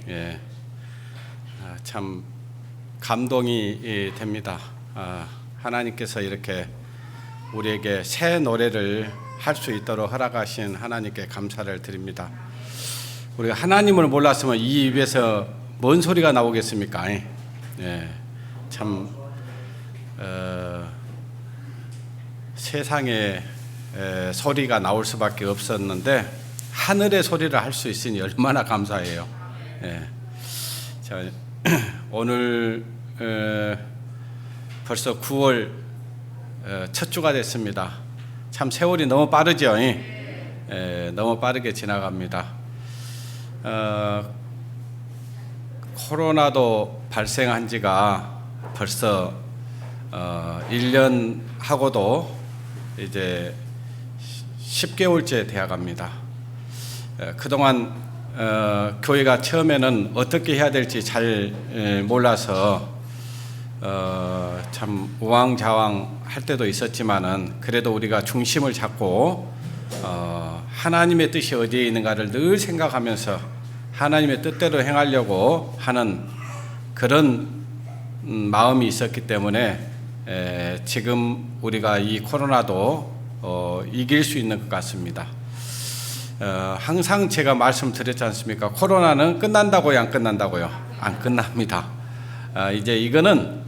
예, 참 감동이 됩니다. 하나님께서 이렇게 우리에게 새 노래를 할 수 있도록 허락하신 하나님께 감사를 드립니다. 우리가 하나님을 몰랐으면 이 입에서 뭔 소리가 나오겠습니까? 예, 참 세상에 소리가 나올 수밖에 없었는데 하늘의 소리를 할 수 있으니 얼마나 감사해요. 예. 자, 오늘 벌써 9월 첫 주가 됐습니다. 참 세월이 너무 빠르죠. 너무 빠르게 지나갑니다. 코로나도 발생한 지가 벌써 1년 하고도 이제 10개월째 되어갑니다. 그동안 교회가 처음에는 어떻게 해야 될지 잘 몰라서 참 우왕좌왕 할 때도 있었지만은 그래도 우리가 중심을 잡고 하나님의 뜻이 어디에 있는가를 늘 생각하면서 하나님의 뜻대로 행하려고 하는 그런 마음이 있었기 때문에 지금 우리가 이 코로나도 이길 수 있는 것 같습니다. 항상 제가 말씀드렸지 않습니까? 코로나는 끝난다고요, 안 끝난다고요? 안 끝납니다. 이제 이거는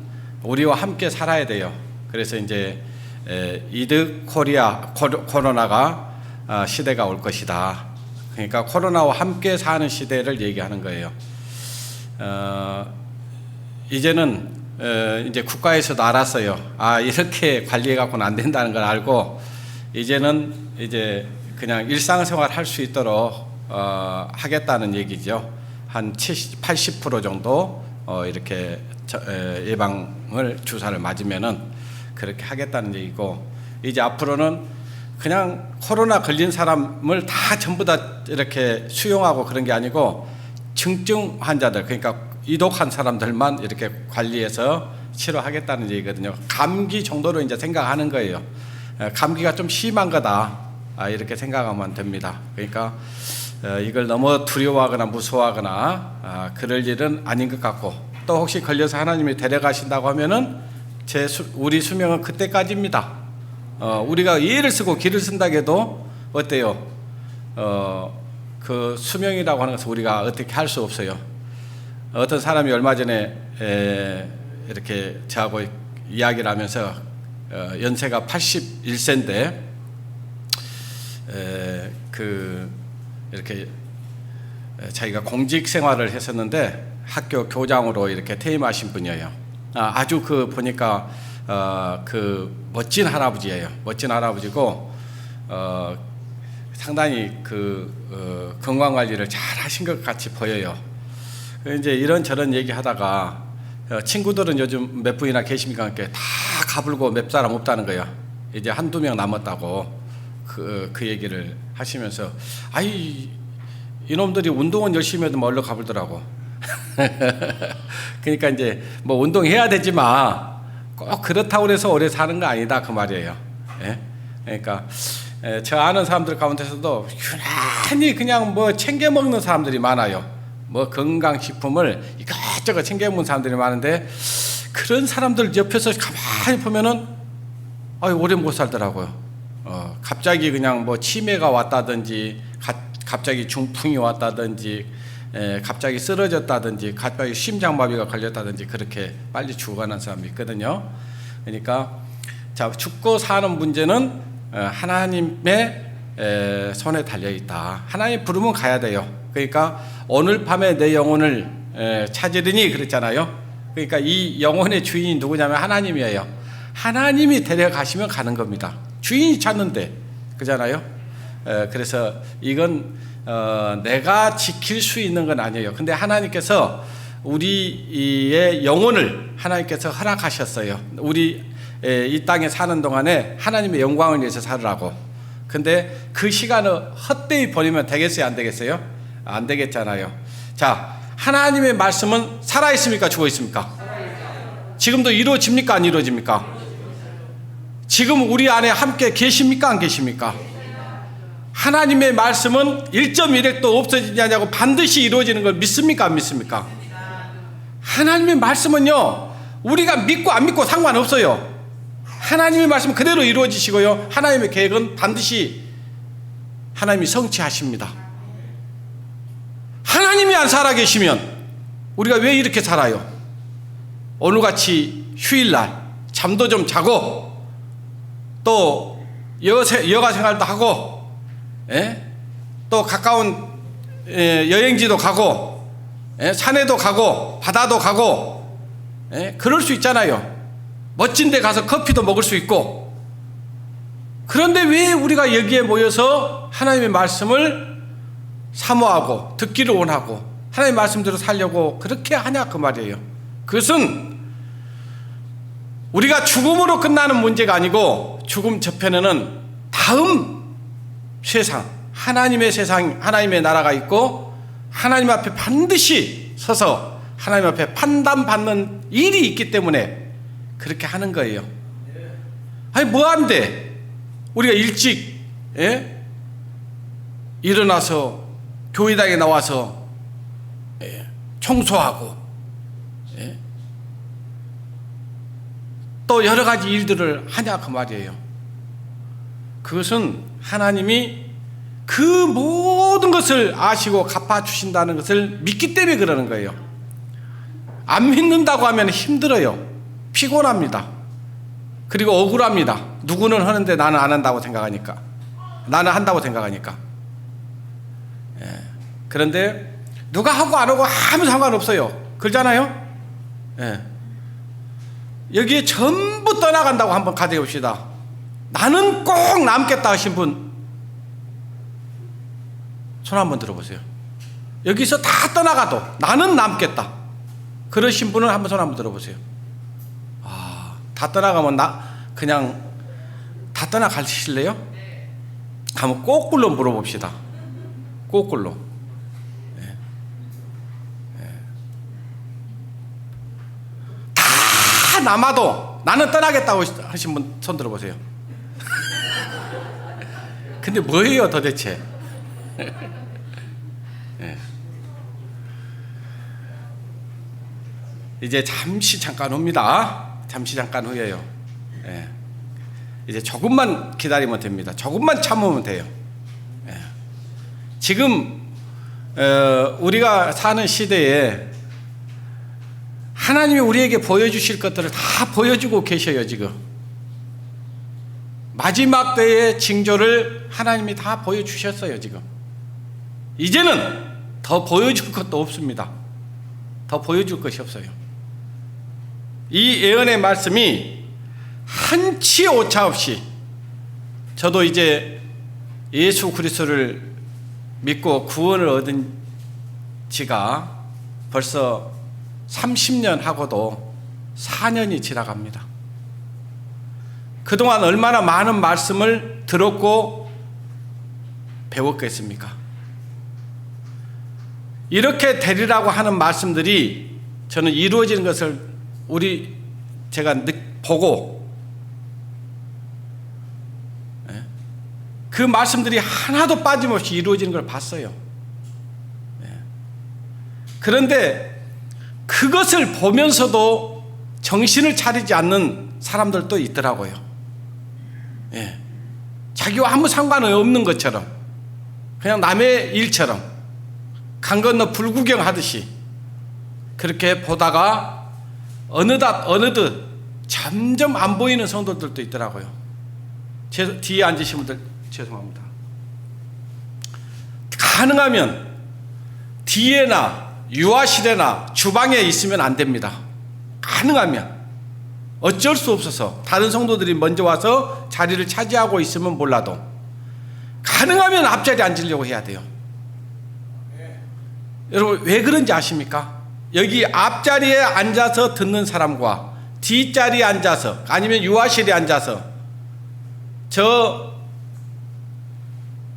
우리와 함께 살아야 돼요. 그래서 이제 이득 코로나가 시대가 올 것이다. 그러니까 코로나와 함께 사는 시대를 얘기하는 거예요. 이제는 이제 국가에서도 알았어요. 이렇게 관리해 갖고는 안 된다는 걸 알고 이제는 이제 그냥 일상생활 할 수 있도록 하겠다는 얘기죠. 한 70, 80% 정도 이렇게 예방을 주사를 맞으면은 그렇게 하겠다는 얘기고, 이제 앞으로는 그냥 코로나 걸린 사람을 다 전부 다 이렇게 수용하고 그런 게 아니고 중증 환자들, 그러니까 이독한 사람들만 이렇게 관리해서 치료하겠다는 얘기거든요. 감기 정도로 이제 생각하는 거예요. 감기가 좀 심한 거다. 이렇게 생각하면 됩니다. 그러니까 이걸 너무 두려워하거나 무서워하거나 그럴 일은 아닌 것 같고, 또 혹시 걸려서 하나님이 데려가신다고 하면은 우리 수명은 그때까지입니다. 우리가 예를 쓰고 길을 쓴다고 해도 어때요? 그 수명이라고 하는 것을 우리가 어떻게 할 수 없어요. 어떤 사람이 얼마 전에 이렇게 저하고 이야기를 하면서 연세가 81세인데 이렇게 자기가 공직 생활을 했었는데 학교 교장으로 이렇게 퇴임하신 분이에요. 아주 보니까 멋진 할아버지예요. 멋진 할아버지고 상당히 건강 관리를 잘 하신 것 같이 보여요. 이제 이런저런 얘기하다가 친구들은 요즘 몇 분이나 계십니까? 다 가불고 몇 사람 없다는 거예요. 이제 한두 명 남았다고. 그 얘기를 하시면서 이놈들이 운동은 열심히 해도 멀리 가불더라고. 그러니까 이제 뭐 운동해야 되지만 꼭 그렇다고 해서 오래 사는 거 아니다 그 말이에요. 예? 그러니까 저 아는 사람들 가운데서도 유난히 그냥 뭐 챙겨 먹는 사람들이 많아요. 뭐 건강식품을 이것저것 챙겨 먹는 사람들이 많은데 그런 사람들 옆에서 가만히 보면은 오래 못 살더라고요. 갑자기 그냥 뭐 치매가 왔다든지 갑자기 중풍이 왔다든지 갑자기 쓰러졌다든지 갑자기 심장마비가 걸렸다든지 그렇게 빨리 죽어가는 사람이 있거든요. 그러니까 자, 죽고 사는 문제는 하나님의 손에 달려있다. 하나님 부르면 가야 돼요. 그러니까 오늘 밤에 내 영혼을 찾으리니 그랬잖아요. 그러니까 이 영혼의 주인이 누구냐면 하나님이에요. 하나님이 데려가시면 가는 겁니다. 주인이 찾는데, 그잖아요. 그래서 이건 내가 지킬 수 있는 건 아니에요. 근데 하나님께서 우리의 영혼을 하나님께서 허락하셨어요. 우리 이 땅에 사는 동안에 하나님의 영광을 위해서 살으라고. 근데 그 시간을 헛되이 버리면 되겠어요, 안 되겠어요? 안 되겠잖아요. 자, 하나님의 말씀은 살아있습니까, 죽어있습니까? 지금도 이루어집니까, 안 이루어집니까? 지금 우리 안에 함께 계십니까, 안 계십니까? 하나님의 말씀은 1.1핵도 없어지지 않냐고 반드시 이루어지는 걸 믿습니까? 안 믿습니까? 하나님의 말씀은요, 우리가 믿고 안 믿고 상관없어요. 하나님의 말씀은 그대로 이루어지시고요, 하나님의 계획은 반드시 하나님이 성취하십니다. 하나님이 안 살아계시면 우리가 왜 이렇게 살아요? 오늘같이 휴일날 잠도 좀 자고 또 여가 생활도 하고, 또 가까운 여행지도 가고, 산에도 가고 바다도 가고, 그럴 수 있잖아요. 멋진 데 가서 커피도 먹을 수 있고. 그런데 왜 우리가 여기에 모여서 하나님의 말씀을 사모하고 듣기를 원하고 하나님의 말씀대로 살려고 그렇게 하냐 그 말이에요. 그것은 우리가 죽음으로 끝나는 문제가 아니고, 죽음 저편에는 다음 세상, 하나님의 세상, 하나님의 나라가 있고 하나님 앞에 반드시 서서 하나님 앞에 판단받는 일이 있기 때문에 그렇게 하는 거예요. 아니 뭐 안 돼? 우리가 일찍 일어나서 교회당에 나와서 청소하고 또 여러 가지 일들을 하냐 그 말이에요. 그것은 하나님이 그 모든 것을 아시고 갚아주신다는 것을 믿기 때문에 그러는 거예요. 안 믿는다고 하면 힘들어요. 피곤합니다. 그리고 억울합니다. 누구는 하는데 나는 안 한다고 생각하니까, 나는 한다고 생각하니까. 그런데 누가 하고 안 하고 아무 상관없어요. 그러잖아요. 여기에 전부 떠나간다고 한번 가정해 봅시다. 나는 꼭 남겠다 하신 분 손 한번 들어보세요. 여기서 다 떠나가도 나는 남겠다 그러신 분은 한번 손 한번 들어보세요. 다 떠나가면 그냥 다 떠나가실래요? 한번 거꾸로 물어봅시다. 거꾸로. 다 남아도 나는 떠나겠다고 하신 분 손 들어보세요. 근데 뭐예요 도대체? 이제 잠깐 옵니다. 잠시 잠깐 후에요. 이제 조금만 기다리면 됩니다. 조금만 참으면 돼요. 지금 우리가 사는 시대에 하나님이 우리에게 보여주실 것들을 다 보여주고 계셔요. 지금 마지막 때의 징조를 하나님이 다 보여주셨어요. 지금 이제는 더 보여줄 것도 없습니다. 더 보여줄 것이 없어요. 이 예언의 말씀이 한치 오차 없이, 저도 이제 예수 그리스도를 믿고 구원을 얻은 지가 벌써 30년 하고도 4년이 지나갑니다. 그동안 얼마나 많은 말씀을 들었고 배웠겠습니까? 이렇게 되리라고 하는 말씀들이 저는 이루어지는 것을 제가 보고, 그 말씀들이 하나도 빠짐없이 이루어지는 걸 봤어요. 그런데 그것을 보면서도 정신을 차리지 않는 사람들도 있더라고요. 자기와 아무 상관이 없는 것처럼, 그냥 남의 일처럼 강 건너 불구경 하듯이 그렇게 보다가 어느덧 점점 안 보이는 성도들도 있더라고요. 뒤에 앉으신 분들 죄송합니다. 가능하면 뒤에나 유아실에나 주방에 있으면 안 됩니다. 가능하면. 어쩔 수 없어서 다른 성도들이 먼저 와서 자리를 차지하고 있으면 몰라도 가능하면 앞자리에 앉으려고 해야 돼요. 여러분 왜 그런지 아십니까? 여기 앞자리에 앉아서 듣는 사람과 뒷자리에 앉아서, 아니면 유아실에 앉아서, 저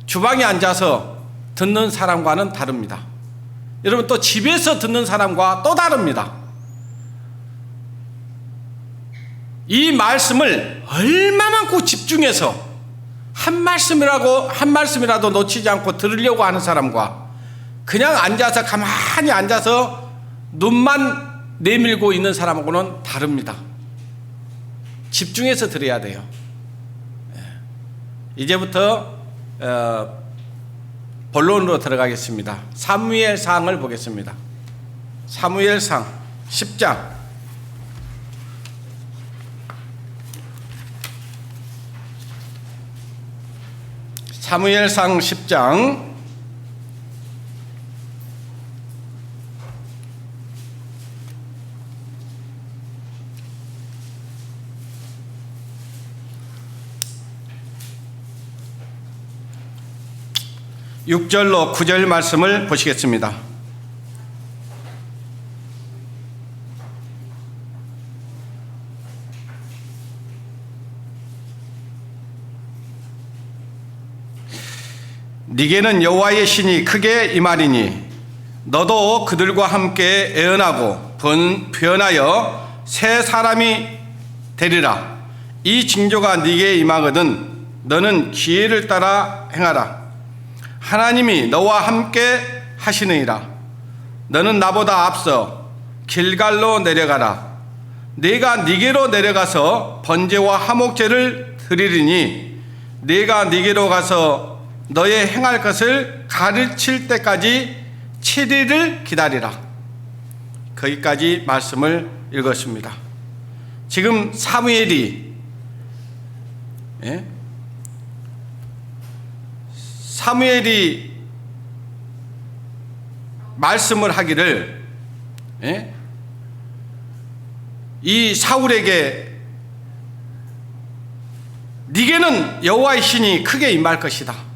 주방에 앉아서 듣는 사람과는 다릅니다. 여러분 또 집에서 듣는 사람과 또 다릅니다. 이 말씀을 얼마만큼 집중해서 한 말씀이라도 놓치지 않고 들으려고 하는 사람과 그냥 앉아서 가만히 앉아서 눈만 내밀고 있는 사람하고는 다릅니다. 집중해서 들어야 돼요. 이제부터 본론으로 들어가겠습니다. 사무엘상을 보겠습니다. 사무엘상 10장. 사무엘상 10장 6절로 9절 말씀을 보시겠습니다. 네게는 여호와의 신이 크게 임하리니 너도 그들과 함께 애언하고 변하여 새 사람이 되리라. 이 징조가 네게 임하거든 너는 기회를 따라 행하라. 하나님이 너와 함께 하시느니라. 너는 나보다 앞서 길갈로 내려가라. 네가 네게로 내려가서 번제와 화목제를 드리리니 네가 네게로 가서 너의 행할 것을 가르칠 때까지 7일을 기다리라. 거기까지 말씀을 읽었습니다. 지금 사무엘이 말씀을 하기를 이 사울에게 네게는 여호와의 신이 크게 임할 것이다.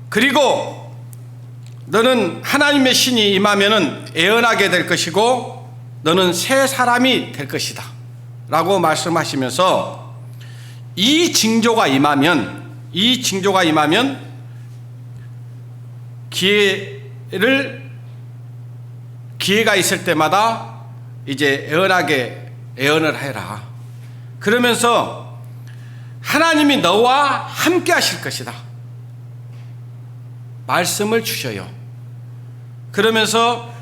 그리고 너는 하나님의 신이 임하면은 애언하게 될 것이고 너는 새 사람이 될 것이다 라고 말씀하시면서 이 징조가 임하면 기회가 있을 때마다 이제 애언을 해라. 그러면서 하나님이 너와 함께 하실 것이다 말씀을 주셔요. 그러면서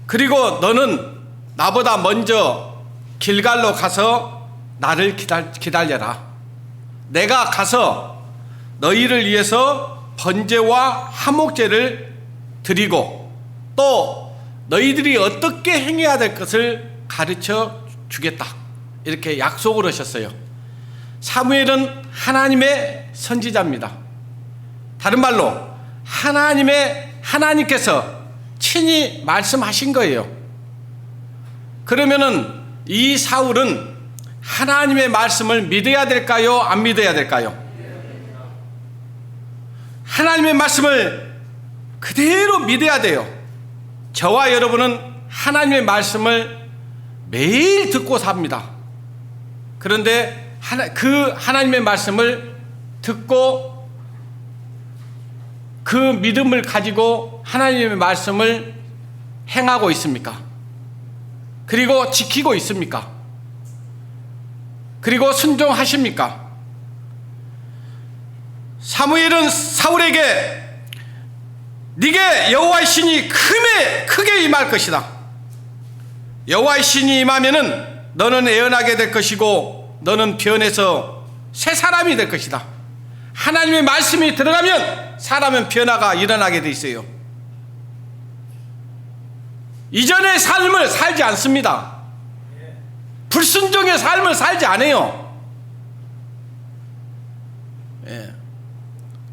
그리고 너는 나보다 먼저 길갈로 가서 나를 기다려라. 내가 가서 너희를 위해서 번제와 화목제를 드리고 또 너희들이 어떻게 행해야 될 것을 가르쳐 주겠다. 이렇게 약속을 하셨어요. 사무엘은 하나님의 선지자입니다. 다른 말로 하나님께서 친히 말씀하신 거예요. 그러면은 이 사울은 하나님의 말씀을 믿어야 될까요? 안 믿어야 될까요? 하나님의 말씀을 그대로 믿어야 돼요. 저와 여러분은 하나님의 말씀을 매일 듣고 삽니다. 그런데 그 하나님의 말씀을 듣고 그 믿음을 가지고 하나님의 말씀을 행하고 있습니까? 그리고 지키고 있습니까? 그리고 순종하십니까? 사무엘은 사울에게 네게 여호와의 신이 크게 임할 것이다. 여호와의 신이 임하면은 너는 애언하게 될 것이고 너는 변해서 새 사람이 될 것이다. 하나님의 말씀이 들어가면 사람은 변화가 일어나게 돼 있어요. 이전의 삶을 살지 않습니다. 불순종의 삶을 살지 않아요.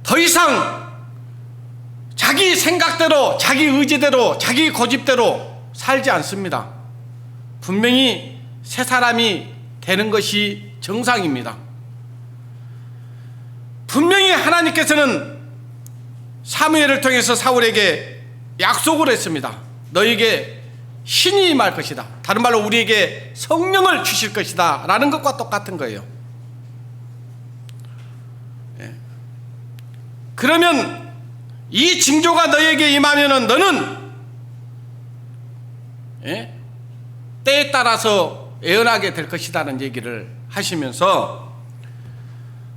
더 이상 자기 생각대로, 자기 의지대로, 자기 고집대로 살지 않습니다. 분명히 새 사람이 되는 것이 정상입니다. 분명히 하나님께서는 사무엘을 통해서 사울에게 약속을 했습니다. 너에게 신이 임할 것이다. 다른 말로 우리에게 성령을 주실 것이다 라는 것과 똑같은 거예요. 그러면 이 징조가 너에게 임하면은 너는 때에 따라서 애언하게 될 것이라는 얘기를 하시면서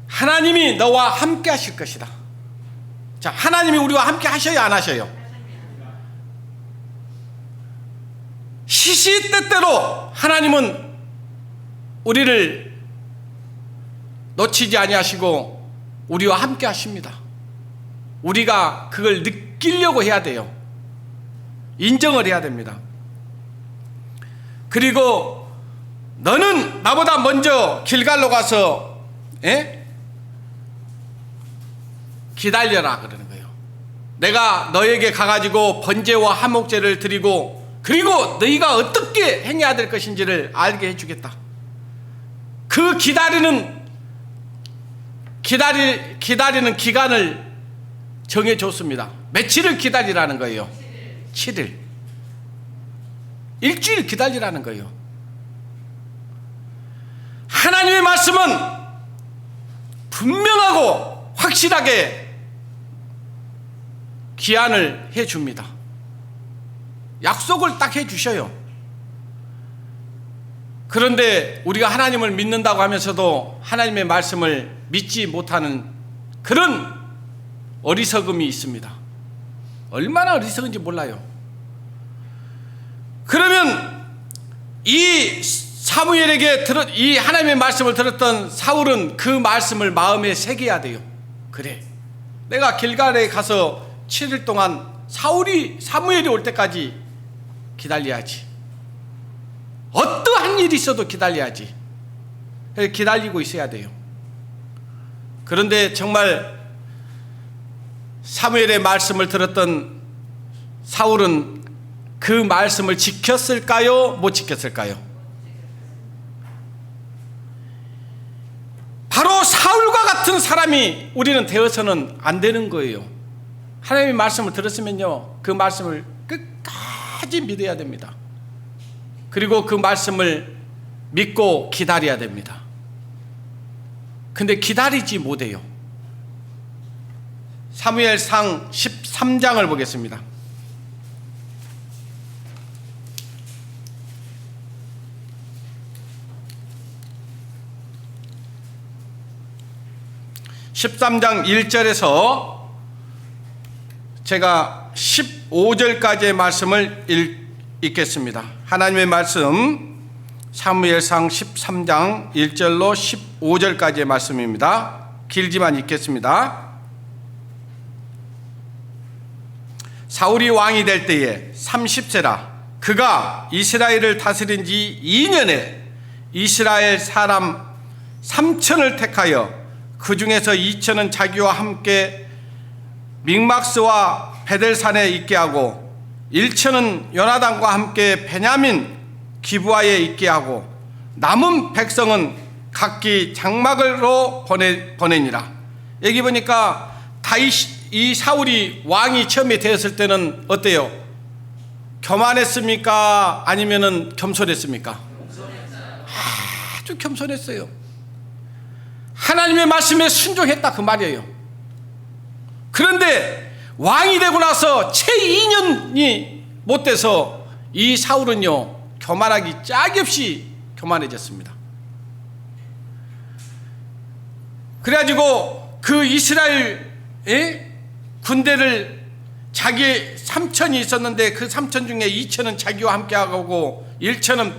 하나님이 너와 함께 하실 것이다. 자, 하나님이 우리와 함께 하셔요, 안 하셔요? 시시때때로 하나님은 우리를 놓치지 아니하시고 우리와 함께 하십니다. 우리가 그걸 느끼려고 해야 돼요. 인정을 해야 됩니다. 그리고 너는 나보다 먼저 길갈로 가서 기다려라 그러는 거예요. 내가 너에게 가가지고 번제와 화목제를 드리고 그리고 너희가 어떻게 행해야 될 것인지를 알게 해주겠다. 그 기다리는 기간을 정해줬습니다. 며칠을 기다리라는 거예요? 7일. 일주일 기다리라는 거예요. 하나님의 말씀은 분명하고 확실하게 기한을 해줍니다. 약속을 딱 해주셔요. 그런데 우리가 하나님을 믿는다고 하면서도 하나님의 말씀을 믿지 못하는 그런 어리석음이 있습니다. 얼마나 어리석은지 몰라요. 그러면 이 사무엘에게 이 하나님의 말씀을 들었던 사울은 그 말씀을 마음에 새겨야 돼요. 그래, 내가 길갈에 가서 7일 동안 사무엘이 올 때까지 기다려야지. 어떠한 일이 있어도 기다려야지. 기다리고 있어야 돼요. 그런데 정말 사무엘의 말씀을 들었던 사울은 그 말씀을 지켰을까요? 못 지켰을까요? 바로 사울과 같은 사람이 우리는 되어서는 안 되는 거예요. 하나님의 말씀을 들었으면요, 그 말씀을 끝까지 믿어야 됩니다. 그리고 그 말씀을 믿고 기다려야 됩니다. 근데 기다리지 못해요. 사무엘상 13장을 보겠습니다. (13장) 1절에서 제가 15절까지의 말씀을 읽겠습니다. 하나님의 말씀 사무엘상 13장 1절로 15절까지의 말씀입니다. 길지만 읽겠습니다. 사울이 왕이 될 때에 30세라. 그가 이스라엘을 다스린 지 2년에 이스라엘 사람 3천을 택하여 그 중에서 2천은 자기와 함께 믹막스와 베델산에 있게 하고 1천은 요나단과 함께 베냐민 기브아에 있게 하고 남은 백성은 각기 장막으로 보내니라. 여기 보니까 이 사울이 왕이 처음에 되었을 때는 어때요? 교만했습니까? 아니면은 겸손했습니까? 아주 겸손했어요. 하나님의 말씀에 순종했다 그 말이에요. 그런데 왕이 되고 나서 채 2년이 못 돼서 이 사울은요, 교만하기 짝이 없이 교만해졌습니다. 그래가지고 그 이스라엘 군대를 자기 3천이 있었는데 그 3천 중에 2천은 자기와 함께 하고 1천은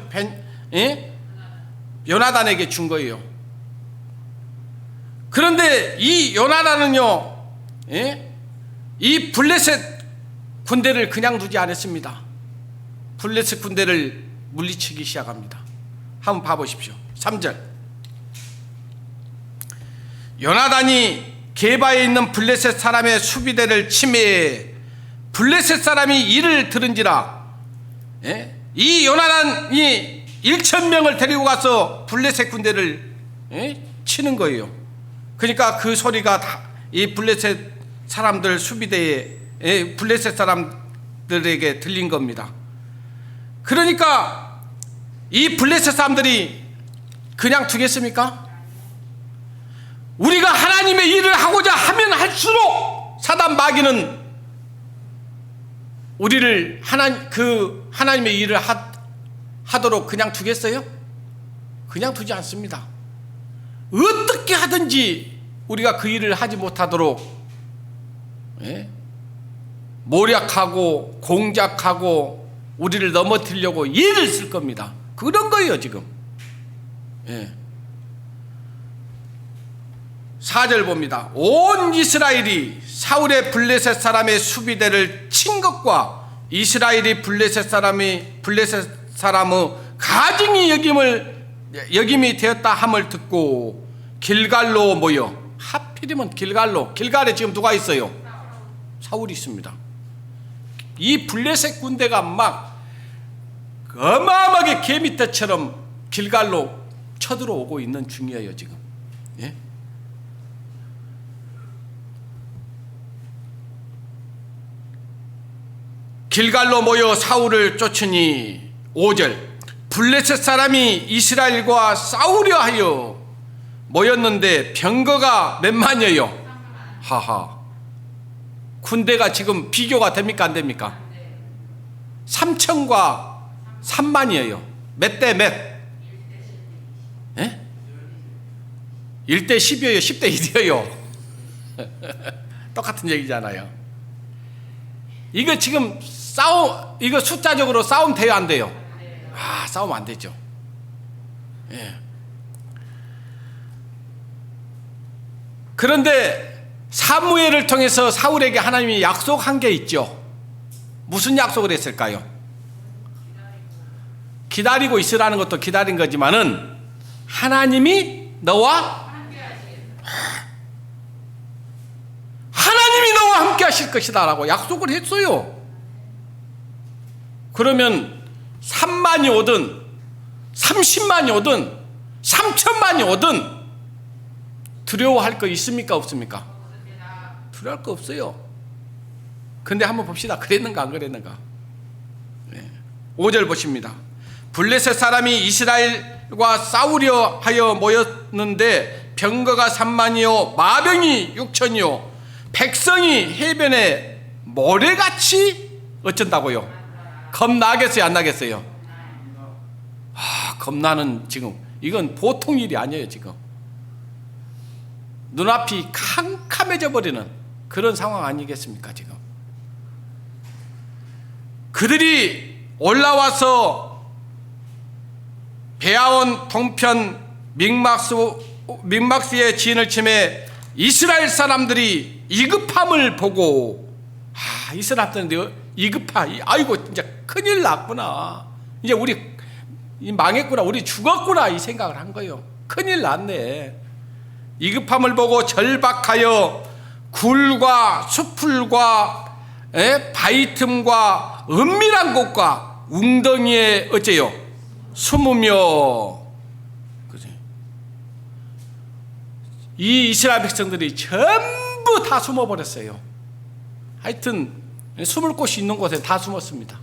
요나단에게 준 거예요. 그런데 이 요나단은요, 이 블레셋 군대를 그냥 두지 않았습니다. 블레셋 군대를 물리치기 시작합니다. 한번 봐보십시오. 3절. 요나단이 게바에 있는 블레셋 사람의 수비대를 침해해 블레셋 사람이 이를 들은지라. 이 요나단이 1,000명을 데리고 가서 블레셋 군대를 치는 거예요. 그러니까 그 소리가 다 이 블레셋 사람들 수비대에 블레셋 사람들에게 들린 겁니다. 그러니까 이 블레셋 사람들이 그냥 두겠습니까? 우리가 하나님의 일을 하고자 하면 할수록 사단 마귀는 우리를 하나님의 일을 하도록 그냥 두겠어요? 그냥 두지 않습니다. 어떻게 하든지 우리가 그 일을 하지 못하도록 모략하고 공작하고 우리를 넘어뜨리려고 일을 쓸 겁니다. 그런 거예요 지금. 4절 봅니다. 온 이스라엘이 사울의 블레셋 사람의 수비대를 친 것과 이스라엘이 블레셋 사람의 가증이 여김이 되었다 함을 듣고 길갈로 모여. 하필이면 길갈에 지금 누가 있어요? 사울이 있습니다. 이 블레셋 군대가 막 어마어마하게 개미떼처럼 길갈로 쳐들어오고 있는 중이에요 지금. 길갈로 모여 사울을 쫓으니 5절 블레셋 사람이 이스라엘과 싸우려 하여 모였는데 병거가 몇 만이에요? 하하. 군대가 지금 비교가 됩니까 안 됩니까? 3천과 3만이에요. 몇 대 몇? 1대 10이에요? 10대 1이에요? 똑같은 얘기잖아요. 이거 지금 이거 숫자적으로 싸움 돼요 안 돼요? 싸움 안 되죠. 그런데 사무엘을 통해서 사울에게 하나님이 약속한 게 있죠. 무슨 약속을 했을까요? 기다리고 있으라는 것도 기다린 거지만은 하나님이 너와 함께 하실 것이다 라고 약속을 했어요. 그러면 3만이 오든 30만이 오든 3천만이 오든 두려워할 거 있습니까 없습니까? 두려워할 거 없어요. 근데 한번 봅시다. 그랬는가 안 그랬는가? 5절 보십니다. 블레셋 사람이 이스라엘과 싸우려 하여 모였는데 병거가 3만이요 마병이 6천이요 백성이 해변에 모래같이 어쩐다고요? 겁나겠어요 안 나겠어요? 겁나는 지금 이건 보통 일이 아니에요. 지금 눈앞이 캄캄해져 버리는 그런 상황 아니겠습니까? 지금 그들이 올라와서 베아온 동편 믹막스의 진을 치매 이스라엘 사람들이 이급함을 보고 이스라엘 사람들이 아이고 진짜 큰일 났구나. 이제 우리 망했구나. 우리 죽었구나. 이 생각을 한 거예요. 큰일 났네. 이급함을 보고 절박하여 굴과 수풀과 바위 틈과 은밀한 곳과 웅덩이에 어째요? 숨으며. 이 이스라엘 백성들이 전부 다 숨어버렸어요. 하여튼 숨을 곳이 있는 곳에 다 숨었습니다.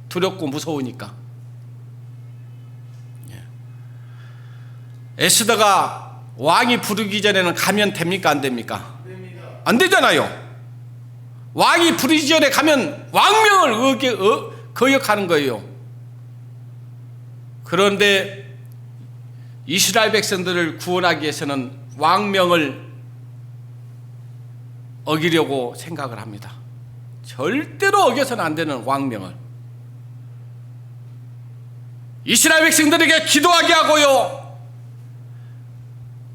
두렵고 무서우니까. 에스더가 왕이 부르기 전에는 가면 됩니까 안 됩니까? 안 되잖아요. 왕이 부르기 전에 가면 왕명을 거역하는 거예요. 그런데 이스라엘 백성들을 구원하기 위해서는 왕명을 어기려고 생각을 합니다. 절대로 어겨서는 안 되는 왕명을. 이스라엘 백성들에게 기도하게 하고요.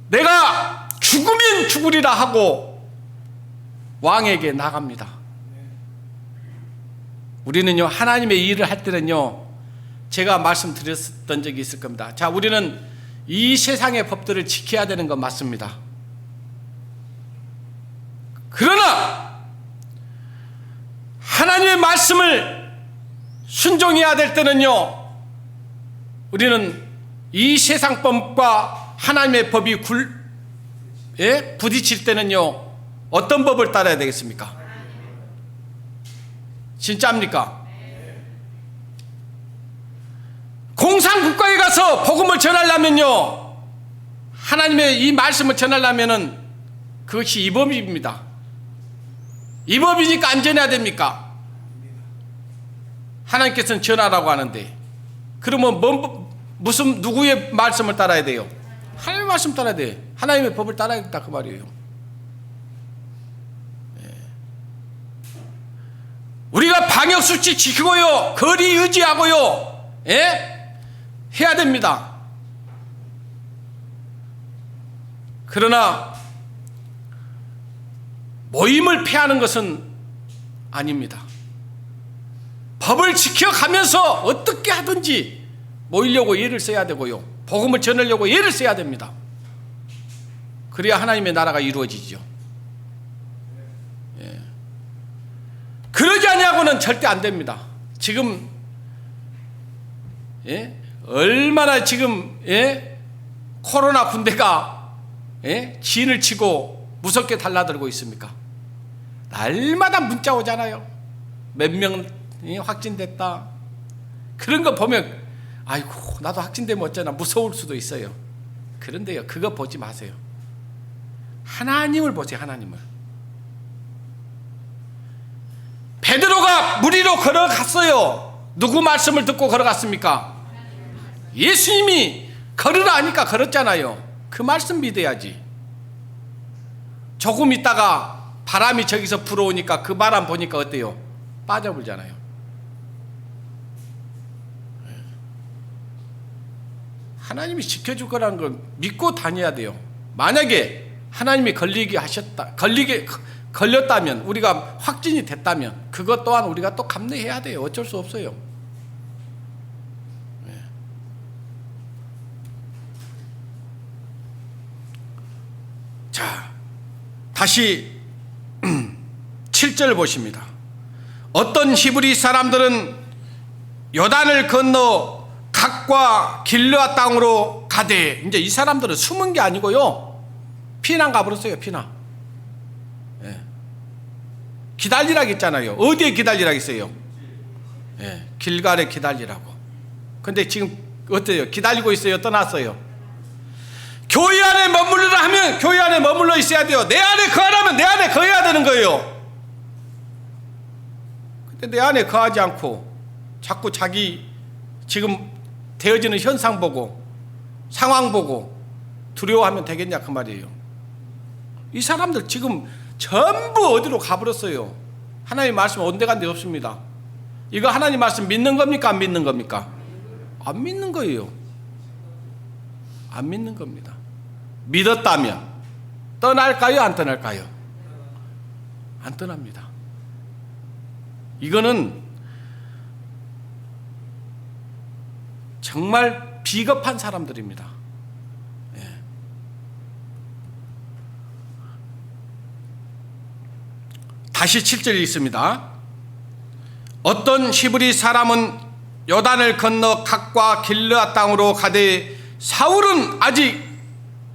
내가 죽으면 죽으리라 하고 왕에게 나갑니다. 우리는요, 하나님의 일을 할 때는요, 제가 말씀드렸던 적이 있을 겁니다. 자, 우리는 이 세상의 법들을 지켜야 되는 건 맞습니다. 그러나 하나님의 말씀을 순종해야 될 때는요, 우리는 이 세상 법과 하나님의 법이 부딪힐 때는요, 어떤 법을 따라야 되겠습니까? 진짜입니까? 공산국가에 가서 복음을 전하려면요, 하나님의 이 말씀을 전하려면은 그것이 이법입니다. 이법이니까 안 전해야 됩니까? 하나님께서는 전하라고 하는데, 그러면 누구의 말씀을 따라야 돼요? 하나님의 말씀 따라야 돼. 하나님의 법을 따라야겠다 그 말이에요. 우리가 방역수칙 지키고요, 거리 유지하고요, 해야 됩니다. 그러나 모임을 피하는 것은 아닙니다. 법을 지켜가면서 어떻게 하든지 모이려고 애를 써야 되고요, 복음을 전하려고 애를 써야 됩니다. 그래야 하나님의 나라가 이루어지죠. 그러지 아니하고는 절대 안 됩니다. 지금 얼마나 지금 코로나 군대가 진을 치고 무섭게 달라들고 있습니까? 날마다 문자 오잖아요. 몇 명이 확진됐다. 그런 거 보면 아이고 나도 확진되면 어쩌나 무서울 수도 있어요. 그런데요, 그거 보지 마세요. 하나님을 보세요. 하나님을. 베드로가 물 위로 걸어갔어요. 누구 말씀을 듣고 걸어갔습니까? 예수님이 걸으라 하니까 걸었잖아요. 그 말씀 믿어야지. 조금 있다가 바람이 저기서 불어오니까 그 바람 보니까 어때요? 빠져버리잖아요. 하나님이 지켜줄 거라는 걸 믿고 다녀야 돼요. 만약에 하나님이 걸렸다면, 우리가 확진이 됐다면 그것 또한 우리가 또 감내해야 돼요. 어쩔 수 없어요. 자, 다시 7절 보십니다. 어떤 히브리 사람들은 요단을 건너 각과 길르앗 땅으로 가되, 이제 이 사람들은 숨은 게 아니고요, 피난 가버렸어요. 피난. 기다리라고 했잖아요. 어디에 기다리라고 했어요? 길갈에 기다리라고. 근데 지금 어때요? 기다리고 있어요? 떠났어요? 교회 안에 머무르라 하면 교회 안에 머물러 있어야 돼요. 내 안에 거하라면 내 안에 거해야 되는 거예요. 근데 내 안에 거하지 않고 자꾸 자기 지금 되어지는 현상 보고 상황 보고 두려워하면 되겠냐 그 말이에요. 이 사람들 지금 전부 어디로 가버렸어요. 하나님 말씀 온데간데 없습니다. 이거 하나님 말씀 믿는 겁니까? 안 믿는 겁니까? 안 믿는 거예요. 안 믿는 겁니다. 믿었다면 떠날까요? 안 떠날까요? 안 떠납니다. 이거는 정말 비겁한 사람들입니다. 다시 7절이 있습니다. 어떤 히브리 사람은 요단을 건너 각과 길르앗 땅으로 가되 사울은 아직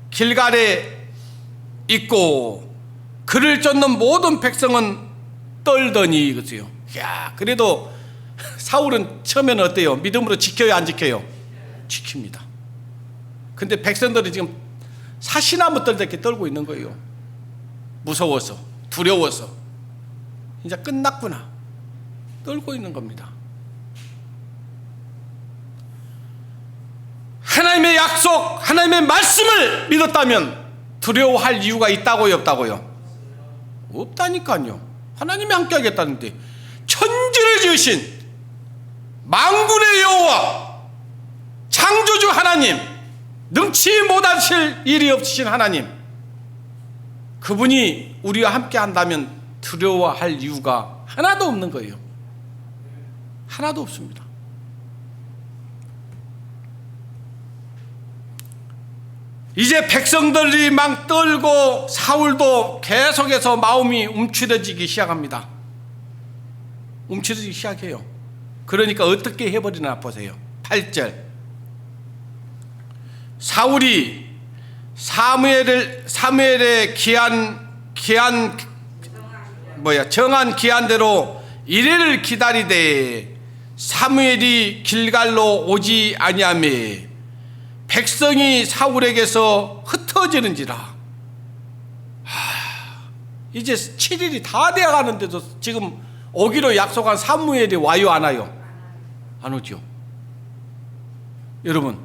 길갈에 있고 그를 쫓는 모든 백성은 떨더니 이거지요. 야, 그래도 사울은 처음에는 어때요? 믿음으로 지켜요, 안 지켜요? 지킵니다. 근데 백성들이 지금 사시나무 떨듯이 떨고 있는 거예요. 무서워서, 두려워서. 이제 끝났구나. 떨고 있는 겁니다. 하나님의 약속, 하나님의 말씀을 믿었다면 두려워할 이유가 있다고요, 없다고요? 없다니까요. 하나님이 함께 하겠다는데, 천지를 지으신 만군의 여호와, 창조주 하나님, 능치 못하실 일이 없으신 하나님, 그분이 우리와 함께 한다면 두려워할 이유가 하나도 없는 거예요. 하나도 없습니다. 이제 백성들이 막 떨고 사울도 계속해서 마음이 움츠러지기 시작합니다. 움츠러지기 시작해요. 그러니까 어떻게 해버리나 보세요. 8절. 사울이 사무엘의 정한 기한대로 이래를 기다리되 사무엘이 길갈로 오지 아니하매 백성이 사울에게서 흩어지는지라. 이제 7일이 다 되어가는데도 지금 오기로 약속한 사무엘이 와요, 안 와요? 안 오죠. 여러분,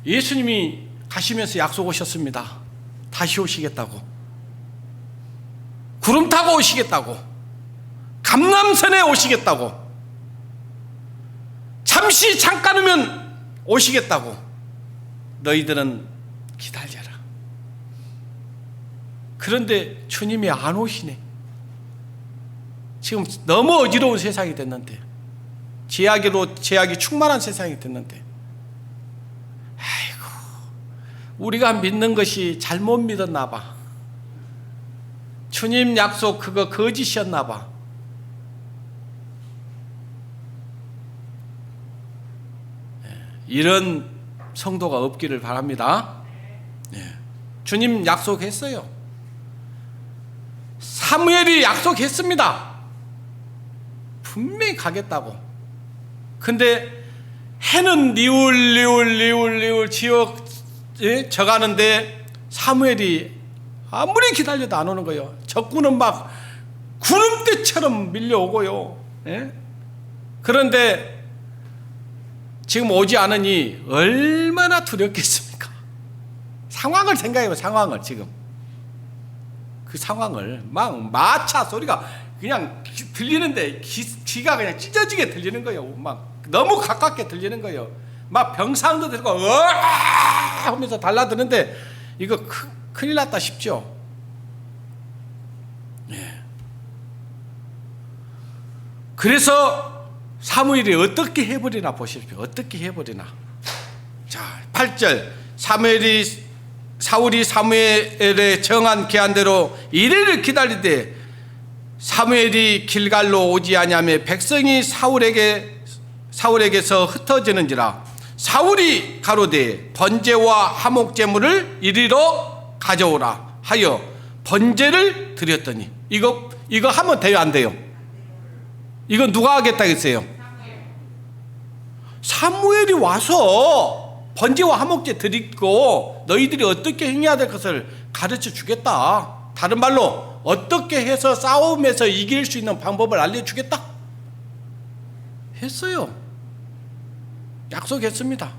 예수님이 가시면서 약속 오셨습니다. 다시 오시겠다고. 구름 타고 오시겠다고. 감람선에 오시겠다고. 잠시 잠깐이면 오시겠다고. 너희들은 기다려라. 그런데 주님이 안 오시네. 지금 너무 어지러운 세상이 됐는데, 제약이 충만한 세상이 됐는데, 아이고, 우리가 믿는 것이 잘못 믿었나 봐. 주님 약속 그거 거짓이었나 봐. 이런 성도가 없기를 바랍니다. 주님 약속했어요. 사무엘이 약속했습니다. 분명히 가겠다고. 근데 해는 리울 져가는데 사무엘이 아무리 기다려도 안 오는 거예요. 적군은 막 구름대처럼 밀려오고요. 그런데 지금 오지 않으니 얼마나 두렵겠습니까? 상황을 생각해봐요. 상황을 지금 그 상황을 막 마차 소리가 그냥 들리는데 귀가 그냥 찢어지게 들리는 거예요. 막 너무 가깝게 들리는 거예요. 막 병상도 들고 으아 하면서 달라드는데 이거 큰일 났다 싶죠. 그래서 사무엘이 어떻게 해버리나 보십시오. 어떻게 해버리나. 자, 8절 사울이 사무엘의 정한 계한대로 이래를 기다리되 사무엘이 길갈로 오지 아니하며 백성이 사울에게서 흩어지는지라. 사울이 가로되 번제와 화목제물을 이리로 가져오라 하여 번제를 드렸더니 이거 하면 돼요, 안 돼요? 이거 누가 하겠다 했어요? 사무엘이 와서 번제와 화목제 드리고 너희들이 어떻게 행해야 될 것을 가르쳐 주겠다. 다른 말로 어떻게 해서 싸움에서 이길 수 있는 방법을 알려주겠다 했어요. 약속했습니다.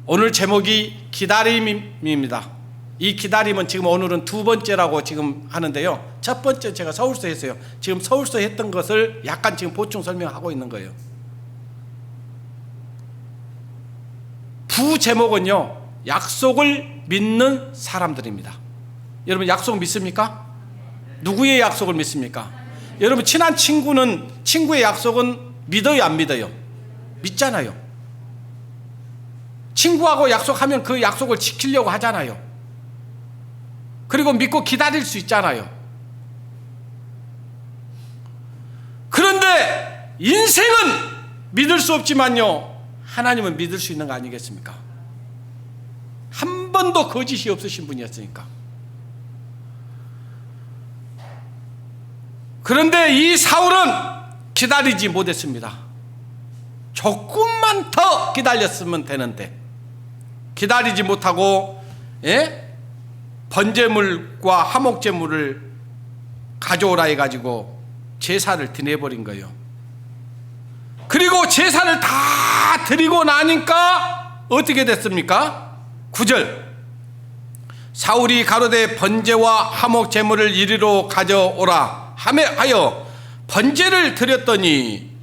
오늘 제목이 기다림입니다. 이 기다림은 지금 오늘은 두 번째라고 지금 하는데요. 첫 번째 제가 서울서 했어요. 지금 서울서 했던 것을 약간 지금 보충 설명하고 있는 거예요. 부 제목은요, 약속을 믿는 사람들입니다. 여러분 약속 믿습니까? 누구의 약속을 믿습니까? 여러분 친한 친구의 약속은 믿어요, 안 믿어요? 믿잖아요. 친구하고 약속하면 그 약속을 지키려고 하잖아요. 그리고 믿고 기다릴 수 있잖아요. 그런데 인생은 믿을 수 없지만요, 하나님은 믿을 수 있는 거 아니겠습니까? 한 번도 거짓이 없으신 분이었으니까. 그런데 이 사울은 기다리지 못했습니다. 조금만 더 기다렸으면 되는데 기다리지 못하고 번제물과 화목제물을 가져오라 해가지고 제사를 드려버린 거예요. 그리고 제사를 다 드리고 나니까 어떻게 됐습니까? 9절 사울이 가로되 번제와 화목제물을 이리로 가져오라 하여 번제를 드렸더니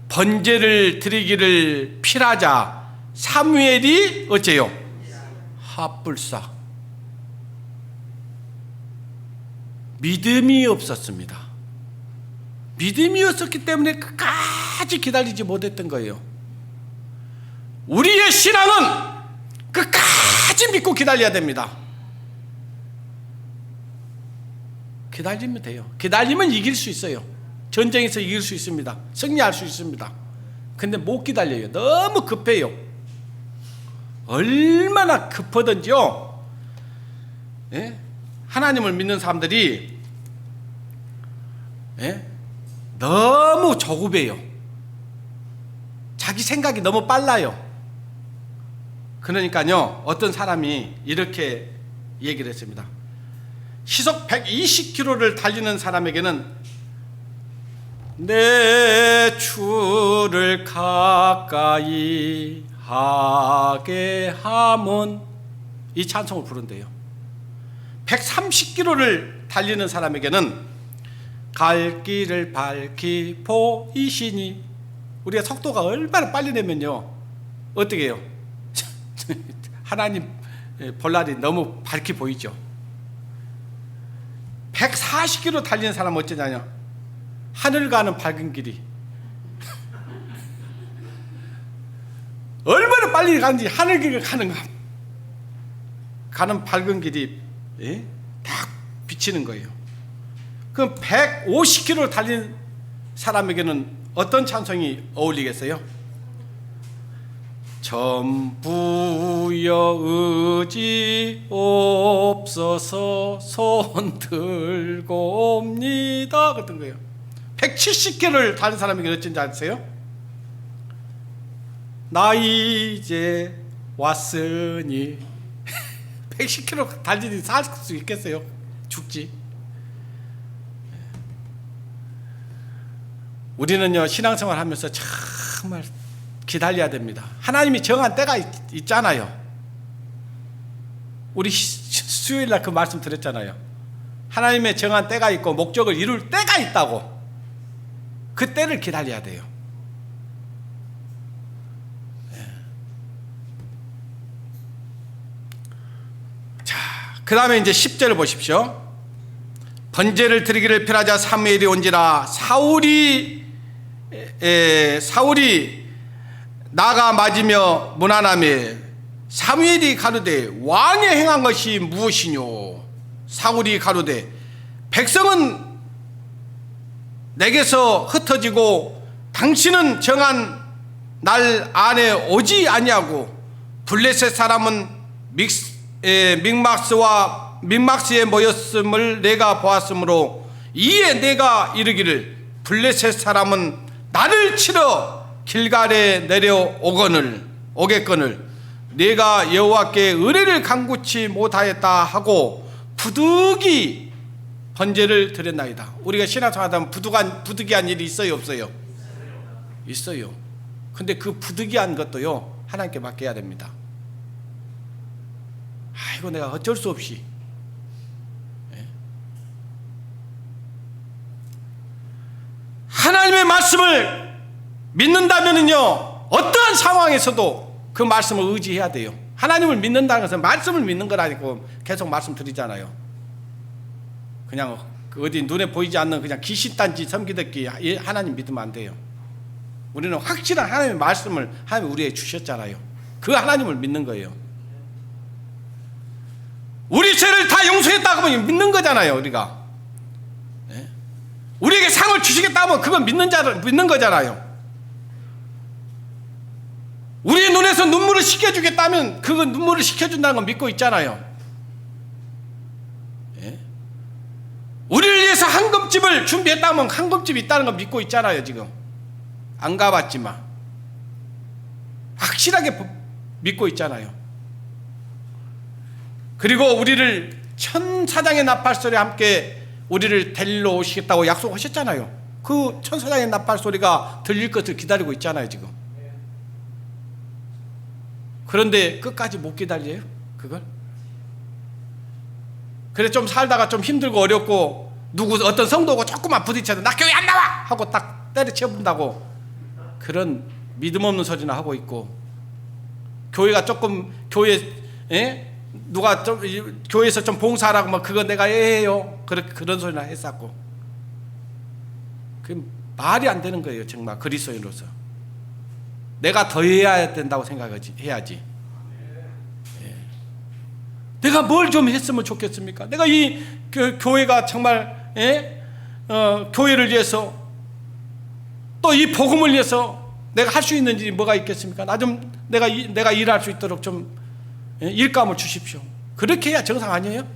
번제를 드리기를 필하자 사무엘이 어째요? 핫불사. 믿음이 없었습니다. 믿음이 없었기 때문에 끝까지 기다리지 못했던 거예요. 우리의 신앙은 끝까지 믿고 기다려야 됩니다. 기다리면 돼요. 기다리면 이길 수 있어요. 전쟁에서 이길 수 있습니다. 승리할 수 있습니다. 근데 못 기다려요. 너무 급해요. 얼마나 급하든지요. 하나님을 믿는 사람들이 너무 조급해요. 자기 생각이 너무 빨라요. 그러니까요, 어떤 사람이 이렇게 얘기를 했습니다. 시속 120km를 달리는 사람에게는 내 주를 가까이 하게 함은 이 찬송을 부른대요. 130km를 달리는 사람에게는 갈 길을 밝히 보이시니, 우리가 속도가 얼마나 빨리 내면요 어떻게 해요? 하나님 볼날이 너무 밝게 보이죠. 140km 달리는 사람은 어쩌냐냐, 하늘 가는 밝은 길이 얼마나 빨리 가는지, 하늘 길을 가는 밝은 길이 딱 비치는 거예요. 그럼 150km 달린 사람에게는 어떤 찬송이 어울리겠어요? 전부여 의지 없어서 손 들고 옵니다 같은 거예요. 170km를 달린 사람에게 어쩐지 아세요? 나 이제 왔으니 110km 달리니 살 수 있겠어요? 죽지. 우리는요 신앙생활 하면서 정말 기다려야 됩니다. 하나님이 정한 때가 있잖아요. 우리 수요일날 그 말씀 드렸잖아요. 하나님의 정한 때가 있고 목적을 이룰 때가 있다고. 그 때를 기다려야 돼요. 자, 그 다음에 이제 10절을 보십시오. 번제를 드리기를 필하자 사무엘이 온지라 사울이 나가 맞으며 문안하며 사무엘이 가로되 왕의 행한 것이 무엇이뇨? 사울이 가로되 백성은 내게서 흩어지고 당신은 정한 날 안에 오지 아니하고 블레셋 사람은 믹마스에 모였음을 내가 보았으므로 이에 내가 이르기를 블레셋 사람은 나를 치러 길갈에 오겠거늘 내가 여호와께 의뢰를 간구치 못하였다 하고 부득이 번제를 드렸나이다. 우리가 신앙생활하다 보면 부득이한 일이 있어요 없어요? 있어요. 근데 그 부득이한 것도요 하나님께 맡겨야 됩니다. 아이고 내가 어쩔 수 없이 하나님의 말씀을 믿는다면은요 어떠한 상황에서도 그 말씀을 의지해야 돼요. 하나님을 믿는다는 것은 말씀을 믿는 거라니까 계속 말씀드리잖아요. 그냥 어디 눈에 보이지 않는 그냥 귀신단지 섬기듯이 하나님 믿으면 안 돼요. 우리는 확실한 하나님의 말씀을 하나님 우리에게 주셨잖아요. 그 하나님을 믿는 거예요. 우리 죄를 다 용서했다고 하면 믿는 거잖아요. 우리가 우리에게 상을 주시겠다 하면 그건 믿는 거잖아요. 우리의 눈에서 눈물을 식혀주겠다면 그건 눈물을 식혀준다는 건 믿고 있잖아요. 우리를 위해서 한금집을 준비했다면 한금집이 있다는 건 믿고 있잖아요. 지금 안 가봤지만 확실하게 믿고 있잖아요. 그리고 우리를 천사장의 나팔소리와 함께 우리를 데리러 오시겠다고 약속하셨잖아요. 그 천사장의 나팔소리가 들릴 것을 기다리고 있잖아요 지금. 그런데 끝까지 못 기다려요 그걸? 그래 좀 살다가 좀 힘들고 어렵고 어떤 성도가 조금만 부딪혀도 나 교회 안 나와! 하고 딱 때려치워본다고 그런 믿음 없는 소리나 하고 있고, 교회가 조금 누가 좀 교회에서 좀 봉사하라고 뭐 그거 내가 해요 그런 소리나 했었고, 그 말이 안 되는 거예요. 정말 그리스도인으로서 내가 더 해야 된다고 생각하지 해야지. 내가 뭘 좀 했으면 좋겠습니까? 내가 이 교회가 정말 교회를 위해서 또 이 복음을 위해서 내가 할 수 있는 일이 뭐가 있겠습니까? 내가 일할 수 있도록 좀 일감을 주십시오. 그렇게 해야 정상 아니에요?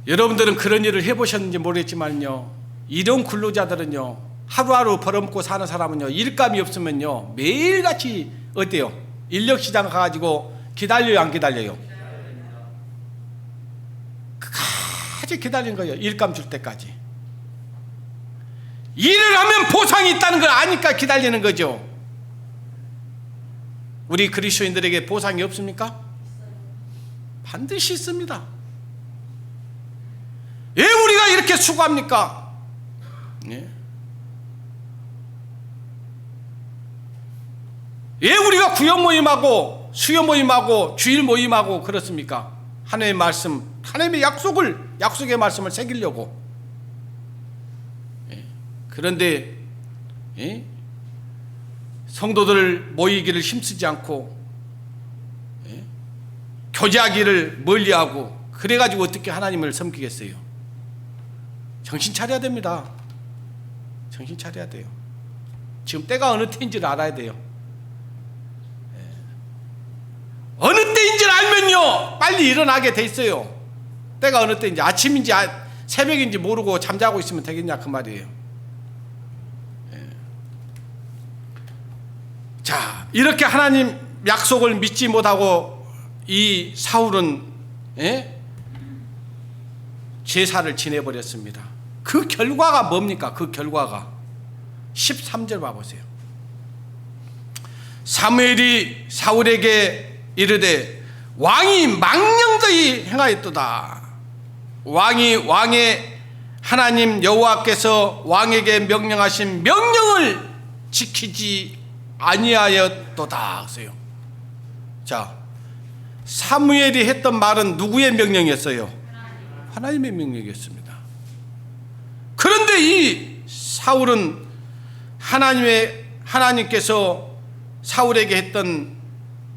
여러분들은 그런 일을 해보셨는지 모르겠지만요, 이런 근로자들은요 하루하루 벌어먹고 사는 사람은요 일감이 없으면요 매일같이 어때요? 인력시장 가가지고 기다려요 안 기다려요? 끝까지 기다리는 거예요. 일감 줄 때까지. 일을 하면 보상이 있다는 걸 아니까 기다리는 거죠. 우리 그리스도인들에게 보상이 없습니까? 반드시 있습니다. 왜 우리가 이렇게 수고합니까? 예? 왜 우리가 구역 모임하고 수요 모임하고 주일 모임하고 그렇습니까? 하나님의 말씀, 하나님의 약속의 말씀을 새기려고. 예? 그런데 예? 성도들 모이기를 힘쓰지 않고 예? 교제하기를 멀리하고 그래가지고 어떻게 하나님을 섬기겠어요? 정신 차려야 됩니다. 정신 차려야 돼요. 지금 때가 어느 때인지를 알아야 돼요. 어느 때인지를 알면요 빨리 일어나게 돼 있어요. 때가 어느 때인지, 아침인지 새벽인지 모르고 잠자고 있으면 되겠냐 그 말이에요. 자, 이렇게 하나님 약속을 믿지 못하고 이 사울은 제사를 지내버렸습니다. 그 결과가 뭡니까? 그 결과가 13절 봐보세요. 사무엘이 사울에게 이르되 왕이 망령되이 행하였도다. 왕의 하나님 여호와께서 왕에게 명령하신 명령을 지키지 아니하였도다 하세요. 자, 사무엘이 했던 말은 누구의 명령이었어요? 하나님의 명령이었습니다. 그런데 이 사울은 하나님께서 사울에게 했던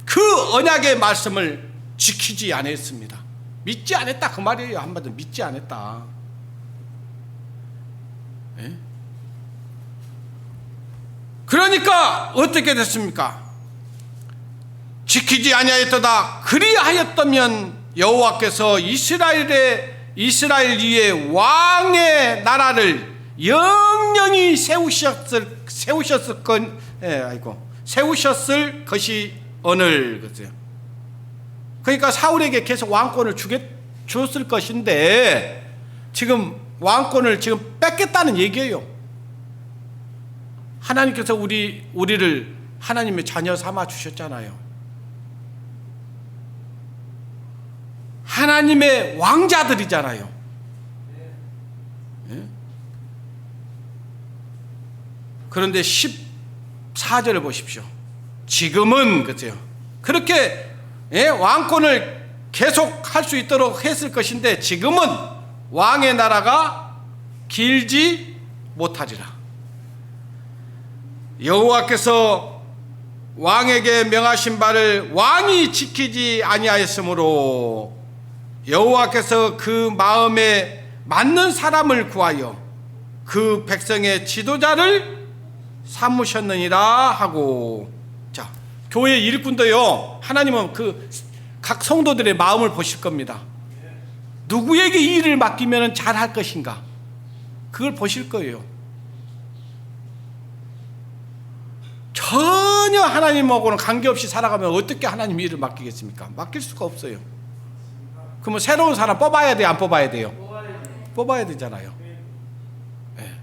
그 언약의 말씀을 지키지 않았습니다. 믿지 않았다 그 말이에요. 한마디로 믿지 않았다. 예? 그러니까 어떻게 됐습니까? 지키지 아니하였도다. 그리하였다면 여호와께서 이스라엘 위에 왕의 나라를 영영히 세우셨을 것이 오늘 그죠. 그러니까 사울에게 계속 왕권을 줬을 것인데 지금 왕권을 지금 뺏겠다는 얘기예요. 하나님께서 우리를 하나님의 자녀 삼아 주셨잖아요. 하나님의 왕자들이잖아요. 예? 그런데 14절을 보십시오. 지금은 그죠. 그렇게 왕권을 계속 할 수 있도록 했을 것인데 지금은 왕의 나라가 길지 못하리라. 여호와께서 왕에게 명하신 바를 왕이 지키지 아니하였으므로 여호와께서 그 마음에 맞는 사람을 구하여 그 백성의 지도자를 삼으셨느니라 하고. 자, 교회 일꾼도요 하나님은 각 성도들의 마음을 보실 겁니다. 누구에게 이 일을 맡기면 잘할 것인가 그걸 보실 거예요. 전혀 하나님하고는 관계없이 살아가면 어떻게 하나님 일을 맡기겠습니까? 맡길 수가 없어요. 그러면 새로운 사람 뽑아야 돼요? 안 뽑아야 돼요? 뽑아야 되잖아요. 네.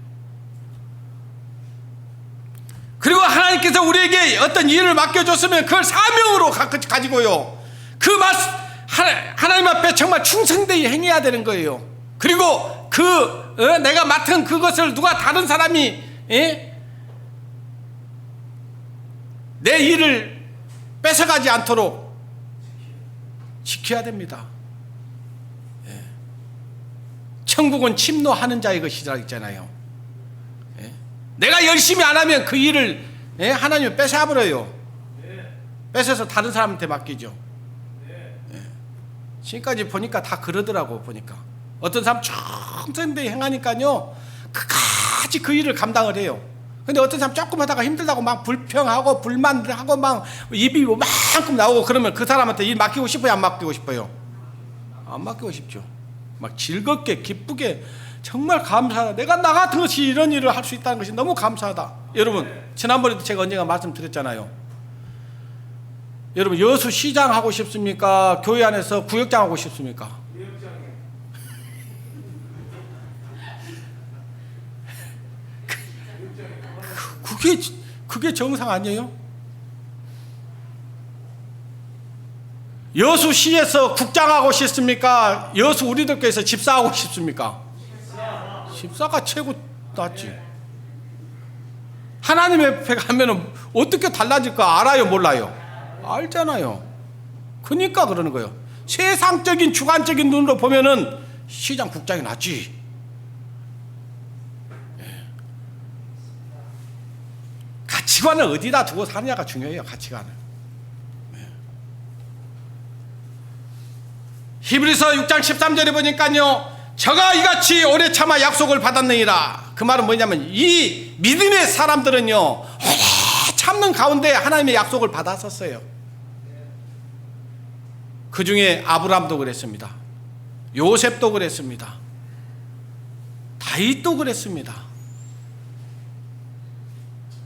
그리고 하나님께서 우리에게 어떤 일을 맡겨줬으면 그걸 사명으로 가지고요 하나님 앞에 정말 충성되이 행해야 되는 거예요. 그리고 내가 맡은 그것을 누가 다른 사람이 내 일을 뺏어가지 않도록 지켜야 됩니다. 천국은 침노하는 자의 것이라 했잖아요. 내가 열심히 안 하면 그 일을 하나님이 뺏어버려요. 뺏어서 다른 사람한테 맡기죠. 지금까지 보니까 다 그러더라고. 보니까 어떤 사람 충성되이 행하니까요 끝까지 그 일을 감당을 해요. 근데 어떤 사람 조금 하다가 힘들다고 막 불평하고 불만하고 막 입이 요만큼 나오고 그러면 그 사람한테 일 맡기고 싶어요? 안 맡기고 싶어요? 안 맡기고 싶죠. 막 즐겁게 기쁘게 정말 감사하다. 내가 나 같은 것이 이런 일을 할 수 있다는 것이 너무 감사하다. 여러분 지난번에도 제가 언젠가 말씀드렸잖아요. 여러분 여수 시장 하고 싶습니까? 교회 안에서 구역장 하고 싶습니까? 그게 정상 아니에요? 여수시에서 국장하고 싶습니까? 여수 우리들 교회에서 집사하고 싶습니까? 집사가 최고 낫지. 하나님 옆에 가면은 어떻게 달라질까 알아요, 몰라요? 알잖아요. 그러니까 그러는 거예요. 세상적인 주관적인 눈으로 보면은 시장 국장이 낫지. 가치관을 어디다 두고 사느냐가 중요해요. 가치관을. 히브리서 6장 13절에 보니까요, 저가 이같이 오래 참아 약속을 받았느니라. 그 말은 뭐냐면 이 믿음의 사람들은요, 오래 참는 가운데 하나님의 약속을 받았었어요. 그 중에 아브라함도 그랬습니다. 요셉도 그랬습니다. 다윗도 그랬습니다.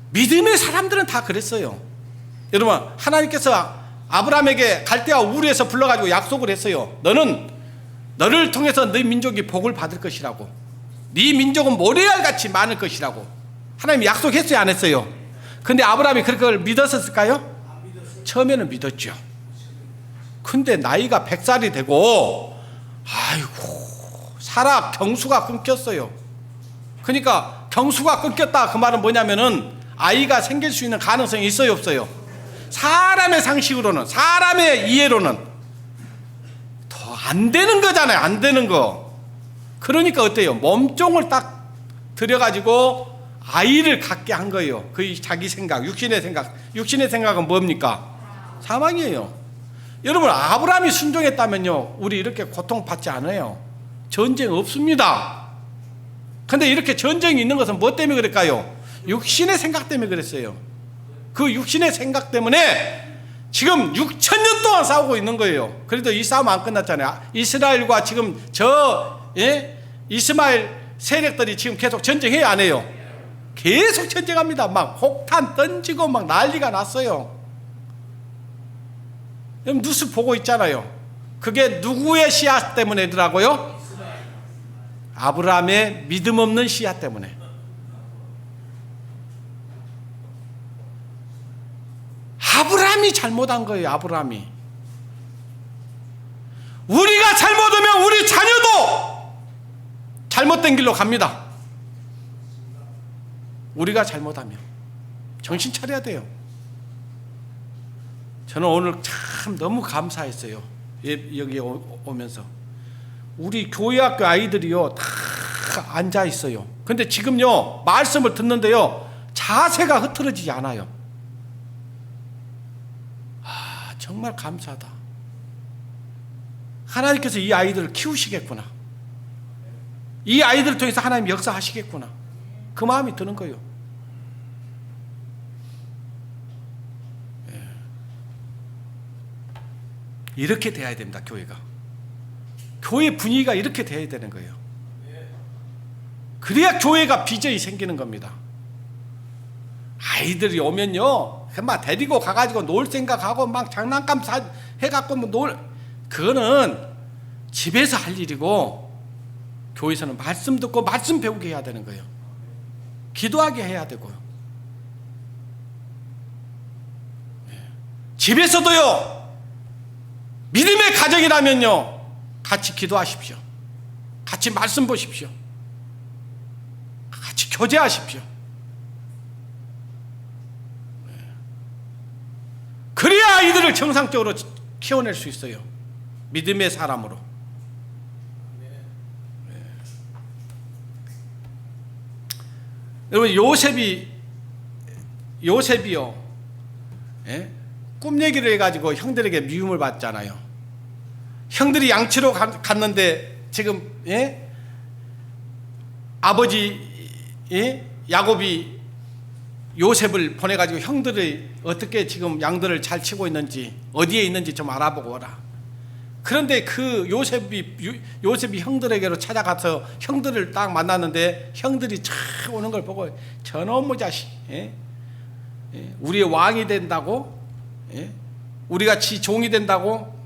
믿음의 사람들은 다 그랬어요. 여러분, 하나님께서 아브라함에게 갈대아 우르에서 불러가지고 약속을 했어요. 너를 통해서 네 민족이 복을 받을 것이라고. 네 민족은 모래알같이 많을 것이라고 하나님이 약속했어요, 안 했어요? 근데 아브라함이 그걸 믿었을까요? 처음에는 믿었죠. 근데 나이가 100살이 되고 아이고 사라 경수가 끊겼어요. 그러니까 경수가 끊겼다 그 말은 뭐냐면은 아이가 생길 수 있는 가능성이 있어요, 없어요? 사람의 상식으로는, 사람의 이해로는 더 안 되는 거잖아요. 안 되는 거. 그러니까 어때요? 몸종을 딱 들여가지고 아이를 갖게 한 거예요. 그 자기 생각, 육신의 생각. 육신의 생각은 뭡니까? 사망이에요. 여러분, 아브라함이 순종했다면요, 우리 이렇게 고통받지 않아요. 전쟁 없습니다. 근데 이렇게 전쟁이 있는 것은 뭐 때문에 그럴까요? 육신의 생각 때문에 그랬어요. 그 육신의 생각 때문에 지금 6,000년 동안 싸우고 있는 거예요. 그래도 이 싸움 안 끝났잖아요. 이스라엘과 지금 이스마엘 세력들이 지금 계속 전쟁해요, 안 해요? 계속 전쟁합니다. 막 폭탄 던지고 막 난리가 났어요. 뉴스 보고 있잖아요. 그게 누구의 씨앗 때문이더라고요? 아브라함의 믿음 없는 씨앗 때문에. 아브라함이 잘못한 거예요. 아브라함이. 우리가 잘못하면 우리 자녀도 잘못된 길로 갑니다. 우리가 잘못하면 정신 차려야 돼요. 저는 오늘 참 너무 감사했어요. 여기 오면서 우리 교회학교 아이들이요 다 앉아 있어요. 근데 지금요 말씀을 듣는데요 자세가 흐트러지지 않아요. 정말 감사하다. 하나님께서 이 아이들을 키우시겠구나. 이 아이들을 통해서 하나님 역사하시겠구나. 그 마음이 드는 거예요. 이렇게 돼야 됩니다. 교회가. 교회 분위기가 이렇게 돼야 되는 거예요. 그래야 교회가 비전이 생기는 겁니다. 아이들이 오면요 막 데리고 가가지고 놀 생각하고 막 장난감 해갖고 뭐 그거는 집에서 할 일이고 교회에서는 말씀 듣고 말씀 배우게 해야 되는 거예요. 기도하게 해야 되고요. 집에서도요 믿음의 가정이라면요 같이 기도하십시오. 같이 말씀 보십시오. 같이 교제하십시오. 그래야 아이들을 정상적으로 키워낼 수 있어요. 믿음의 사람으로. 여러분 요셉이요 꿈 얘기를 해가지고 형들에게 미움을 받잖아요. 형들이 양치로 갔는데 지금 아버지 야곱이 요셉을 보내가지고 형들이 어떻게 지금 양들을 잘 치고 있는지 어디에 있는지 좀 알아보고 오라. 그런데 그 요셉이 형들에게로 찾아가서 형들을 딱 만났는데 형들이 차 오는 걸 보고 저놈의 자식 우리의 왕이 된다고 우리가 지 종이 된다고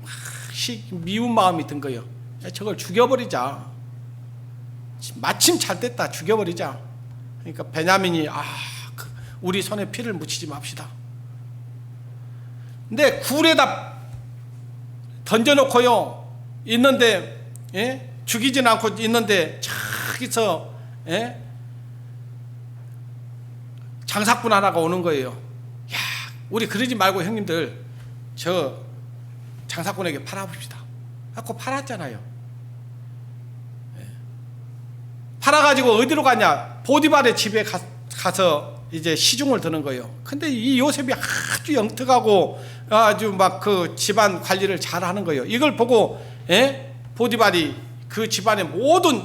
미운 마음이 든 거예요. 저걸 죽여버리자. 마침 잘 됐다. 죽여버리자. 그러니까 베냐민이 우리 손에 피를 묻히지 맙시다. 근데 굴에다 던져놓고요 있는데, 예? 죽이진 않고 있는데 저기서, 예? 장사꾼 하나가 오는 거예요. 야, 우리 그러지 말고 형님들 저 장사꾼에게 팔아봅시다. 갖고 팔았잖아요. 예. 팔아가지고 어디로 가냐? 보디발의 집에 가서 이제 시중을 드는 거예요. 근데 이 요셉이 아주 영특하고 아주 막 그 집안 관리를 잘 하는 거예요. 이걸 보고, 예? 보디발이 그 집안의 모든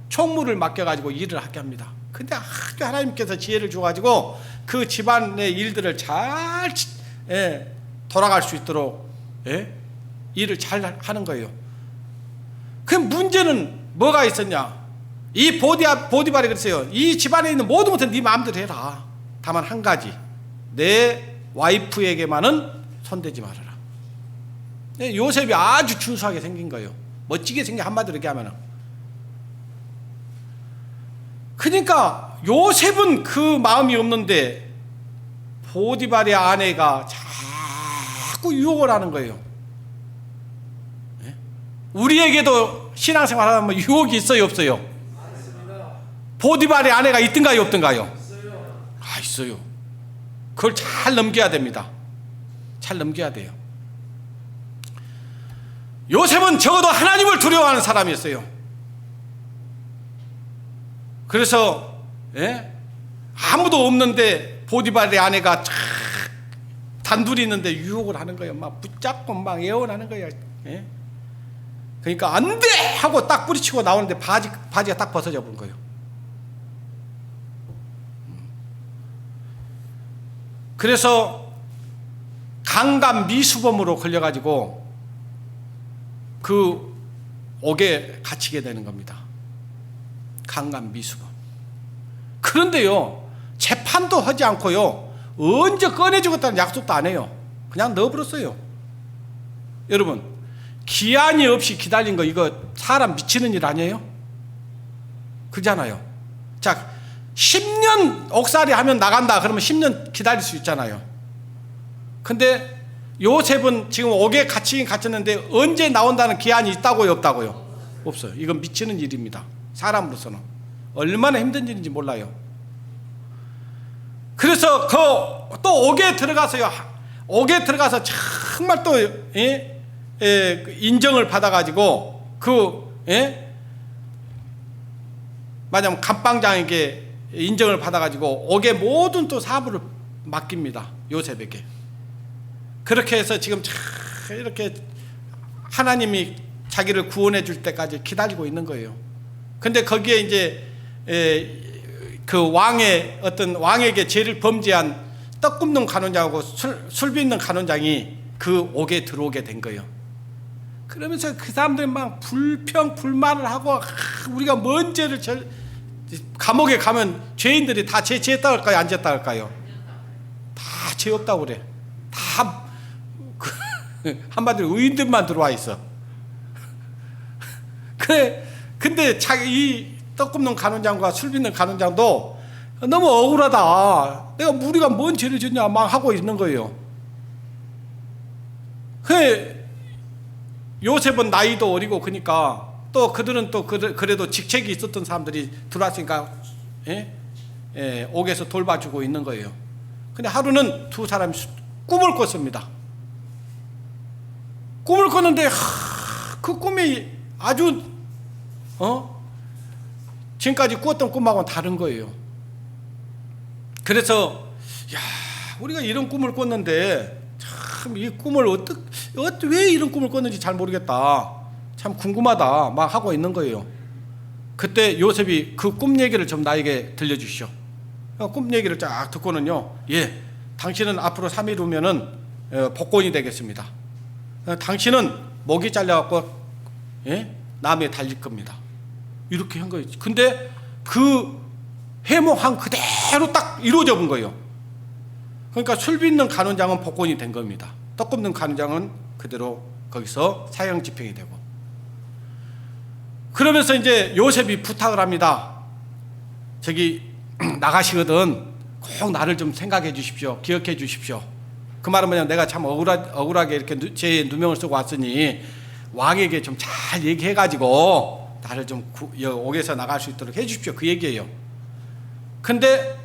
총무를 맡겨가지고 일을 하게 합니다. 근데 아주 하나님께서 지혜를 주어가지고 그 집안의 일들을 잘, 예, 돌아갈 수 있도록, 예? 일을 잘 하는 거예요. 그 문제는 뭐가 있었냐? 이 보디발이 그랬어요. 이 집안에 있는 모든 것은 네 마음대로 해라. 다만 한 가지, 내 와이프에게만은 손대지 말아라. 요셉이 아주 준수하게 생긴 거예요. 멋지게 생긴, 한마디로 얘기하면. 그러니까 요셉은 그 마음이 없는데 보디발의 아내가 자꾸 유혹을 하는 거예요. 우리에게도 신앙생활 하면 유혹이 있어요, 없어요? 보디발의 아내가 있든가요, 없든가요? 있어요. 그걸 잘 넘겨야 됩니다. 잘 넘겨야 돼요. 요셉은 적어도 하나님을 두려워하는 사람이었어요. 그래서, 예? 아무도 없는데 보디발의 아내가 단둘이 있는데 유혹을 하는 거예요. 막 붙잡고 막 예언하는 거예요. 예? 그러니까 안 돼! 하고 딱 뿌리치고 나오는데 바지가 딱 벗어져 버린 거예요. 그래서 강간 미수범으로 걸려가지고 그 옥에 갇히게 되는 겁니다. 강간 미수범. 그런데요, 재판도 하지 않고요, 언제 꺼내주겠다는 약속도 안 해요. 그냥 넣어버렸어요. 여러분, 기한이 없이 기다린 거, 이거 사람 미치는 일 아니에요? 그잖아요. 자, 10년 옥살이 하면 나간다 그러면 10년 기다릴 수 있잖아요. 근데 요셉은 지금 옥에 갇히긴 갇혔는데 언제 나온다는 기한이 있다고요, 없다고요? 없어요. 이건 미치는 일입니다. 사람으로서는 얼마나 힘든 일인지 몰라요. 그래서 또 옥에 들어가서요, 옥에 들어가서 정말 또, 예? 인정을 받아가지고 말하자면 감방장에게 인정을 받아가지고 옥의 모든 또 사부를 맡깁니다, 요셉에게. 그렇게 해서 지금 이렇게 하나님이 자기를 구원해 줄 때까지 기다리고 있는 거예요. 근데 거기에 이제 그 왕에게 죄를 범죄한 떡 굽는 간원장하고 술 빚는 간원장이 그 옥에 들어오게 된 거예요. 그러면서 그 사람들이 막 불평불만을 하고, 우리가 뭔 죄를, 감옥에 가면 죄인들이 다 죄 했다고 할까요, 안 했다고 할까요? 다 죄 없다고 그래. 다 한마디로 의인들만 들어와 있어. 그래. 근데 이 떡 굽는 간원장과 술 빚는 간원장도 너무 억울하다, 우리가 뭔 죄를 졌냐 막 하고 있는 거예요. 그 요셉은 나이도 어리고, 그러니까 또 그들은 또 그래도 직책이 있었던 사람들이 들어왔으니까, 옥에서 돌봐주고 있는 거예요. 근데 하루는 두 사람이 꿈을 꿨습니다. 꿈을 꿨는데 그 꿈이 아주 지금까지 꾸었던 꿈하고는 다른 거예요. 그래서 우리가 이런 꿈을 꿨는데 참 이 꿈을 왜 이런 꿈을 꿨는지 잘 모르겠다, 참 궁금하다 막 하고 있는 거예요. 그때 요셉이 그 꿈 얘기를 좀 나에게 들려주시오. 꿈 얘기를 쫙 듣고는요, 당신은 앞으로 3일 후면은 복권이 되겠습니다. 당신은 목이 잘려갖고 남에 달릴 겁니다. 이렇게 한 거예요. 근데 그 해몽한 그대로 딱 이루어져 본 거예요. 그러니까 술 빚는 간원장은 복권이 된 겁니다. 떡 굽는 간원장은 그대로 거기서 사형 집행이 되고. 그러면서 이제 요셉이 부탁을 합니다. 저기 나가시거든 꼭 나를 좀 생각해 주십시오. 기억해 주십시오. 그 말은 뭐냐면 내가 참 억울하게 이렇게 제 누명을 쓰고 왔으니 왕에게 좀 잘 얘기해가지고 나를 좀 옥에서 나갈 수 있도록 해 주십시오. 그 얘기예요. 근데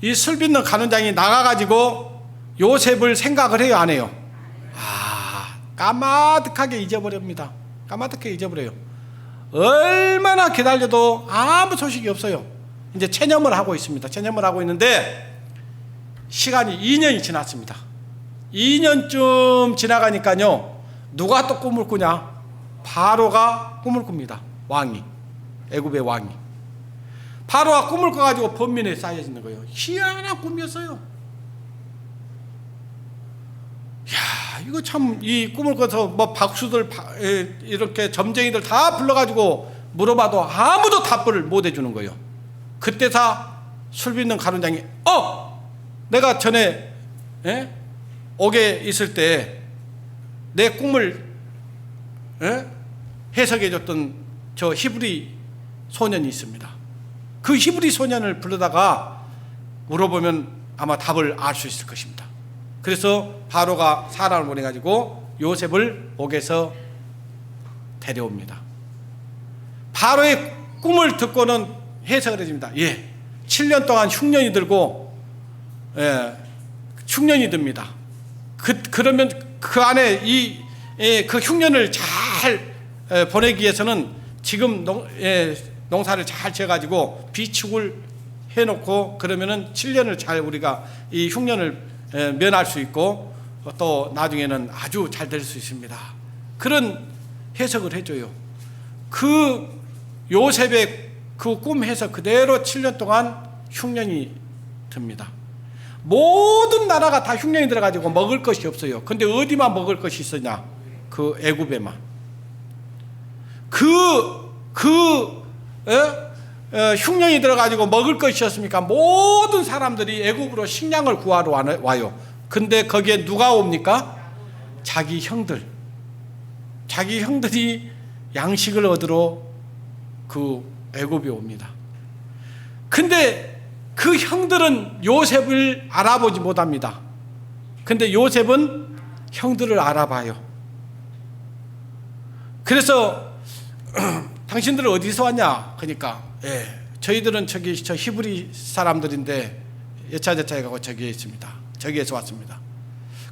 이 슬빚는 간원장이 나가가지고 요셉을 생각을 해요, 안 해요? 까마득하게 잊어버립니다. 까마득하게 잊어버려요. 얼마나 기다려도 아무 소식이 없어요. 이제 체념을 하고 있습니다. 체념을 하고 있는데 시간이 2년이 지났습니다. 2년쯤 지나가니까요, 누가 또 꿈을 꾸냐? 바로가 꿈을 꿉니다. 왕이, 애굽의 왕이. 바로가 꿈을 꿔가지고 번민에 쌓여지는 거예요. 희한한 꿈이었어요. 야, 이거 참, 이 꿈을 꿔서 뭐 박수들, 이렇게 점쟁이들 다 불러가지고 물어봐도 아무도 답을 못 해주는 거예요. 그때사 술빚는 간원장이 내가 전에 옥에 있을 때 내 꿈을 해석해 줬던 저 히브리 소년이 있습니다. 그 히브리 소년을 불러다가 물어보면 아마 답을 알 수 있을 것입니다. 그래서 바로가 사람을 보내가지고 요셉을 옥에서 데려옵니다. 바로의 꿈을 듣고는 해석을 해줍니다. 7년 동안 흉년이 들고, 흉년이 듭니다. 그러면 그 안에 그 흉년을 잘 보내기 위해서는 지금 농사를 잘 지어가지고 비축을 해놓고 그러면은 7년을 잘 우리가 이 흉년을 면할 수 있고 또 나중에는 아주 잘 될 수 있습니다. 그런 해석을 해줘요. 그 요셉의 그 꿈 해석 그대로 7년 동안 흉년이 듭니다. 모든 나라가 다 흉년이 들어가지고 먹을 것이 없어요. 근데 어디만 먹을 것이 있었냐? 그 애굽에만. 흉년이 들어가지고 먹을 것이었습니까? 모든 사람들이 애굽으로 식량을 구하러 와요. 근데 거기에 누가 옵니까? 자기 형들. 자기 형들이 양식을 얻으러 그 애굽에 옵니다. 근데 그 형들은 요셉을 알아보지 못합니다. 근데 요셉은 형들을 알아봐요. 그래서 당신들은 어디서 왔냐? 그러니까 저희들은 저 히브리 사람들인데 여차저차해 가고 저기에 있습니다. 저기에서 왔습니다.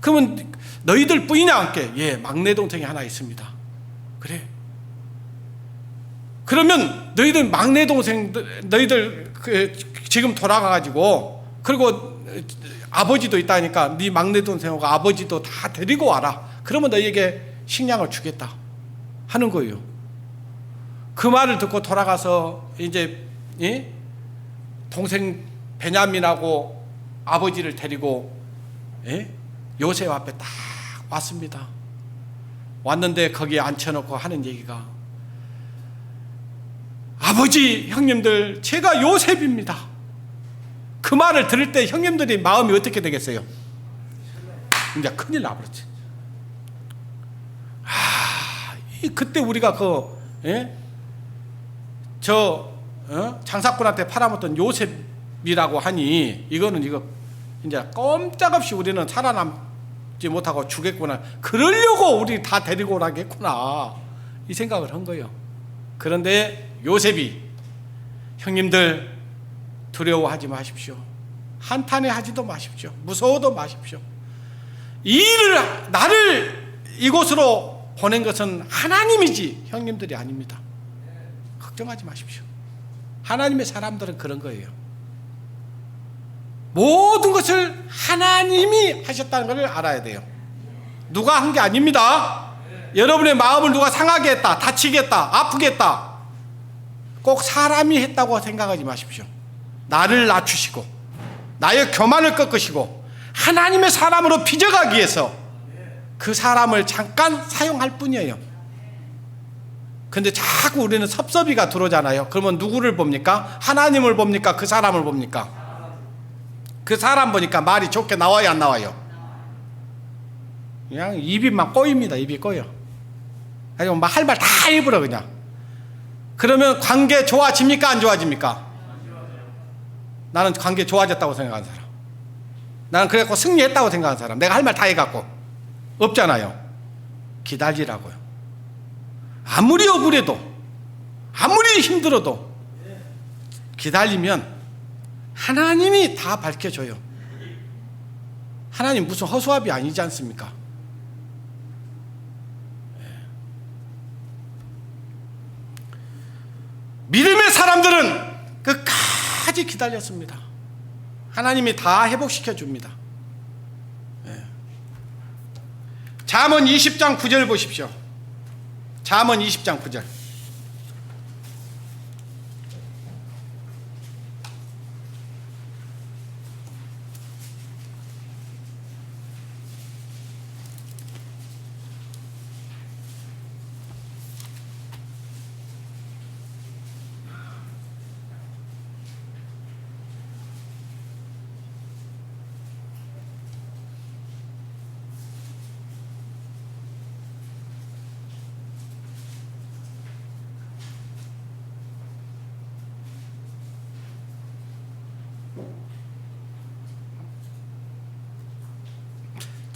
그러면 너희들 뿐이냐? 함께 막내 동생이 하나 있습니다. 그래. 그러면 너희들 막내 동생 너희들 지금 돌아가가지고 그리고 아버지도 있다니까 네 막내 동생하고 아버지도 다 데리고 와라. 그러면 너희에게 식량을 주겠다 하는 거예요. 그 말을 듣고 돌아가서 이제 동생 베냐민하고 아버지를 데리고 요셉 앞에 딱 왔습니다. 왔는데 거기에 앉혀놓고 하는 얘기가 아버지, 형님들, 제가 요셉입니다. 그 말을 들을 때 형님들이 마음이 어떻게 되겠어요? 이제 큰일 나버렸지. 그때 우리가 장사꾼한테 팔아먹던 요셉이라고 하니 이거 이제 꼼짝없이 우리는 살아남지 못하고 죽겠구나. 그러려고 우리 다 데리고 오라겠구나. 이 생각을 한 거예요. 그런데 요셉이 형님들 두려워하지 마십시오. 한탄해하지도 마십시오. 무서워도 마십시오. 나를 이곳으로 보낸 것은 하나님이지 형님들이 아닙니다. 걱정하지 마십시오. 하나님의 사람들은 그런 거예요. 모든 것을 하나님이 하셨다는 것을 알아야 돼요. 누가 한 게 아닙니다. 여러분의 마음을 누가 상하게 했다, 다치게 했다, 아프게 했다, 꼭 사람이 했다고 생각하지 마십시오. 나를 낮추시고 나의 교만을 꺾으시고 하나님의 사람으로 빚어가기 위해서 그 사람을 잠깐 사용할 뿐이에요. 근데 자꾸 우리는 섭섭이가 들어오잖아요. 그러면 누구를 봅니까? 하나님을 봅니까? 그 사람을 봅니까? 그 사람 보니까 말이 좋게 나와요, 안 나와요? 그냥 입이 막 꼬입니다. 입이 꼬여. 아니면 막 할 말 다 입으러 그냥. 그러면 관계 좋아집니까? 안 좋아집니까? 나는 관계 좋아졌다고 생각하는 사람, 나는 그래갖고 승리했다고 생각하는 사람, 내가 할 말 다 해갖고. 없잖아요. 기다리라고요. 아무리 억울해도, 아무리 힘들어도 기다리면 하나님이 다 밝혀줘요. 하나님 무슨 허수아비 아니지 않습니까? 믿음의 사람들은 끝까지 기다렸습니다. 하나님이 다 회복시켜 줍니다. 잠언 20장 9절 보십시오. 잠언 20장 9절.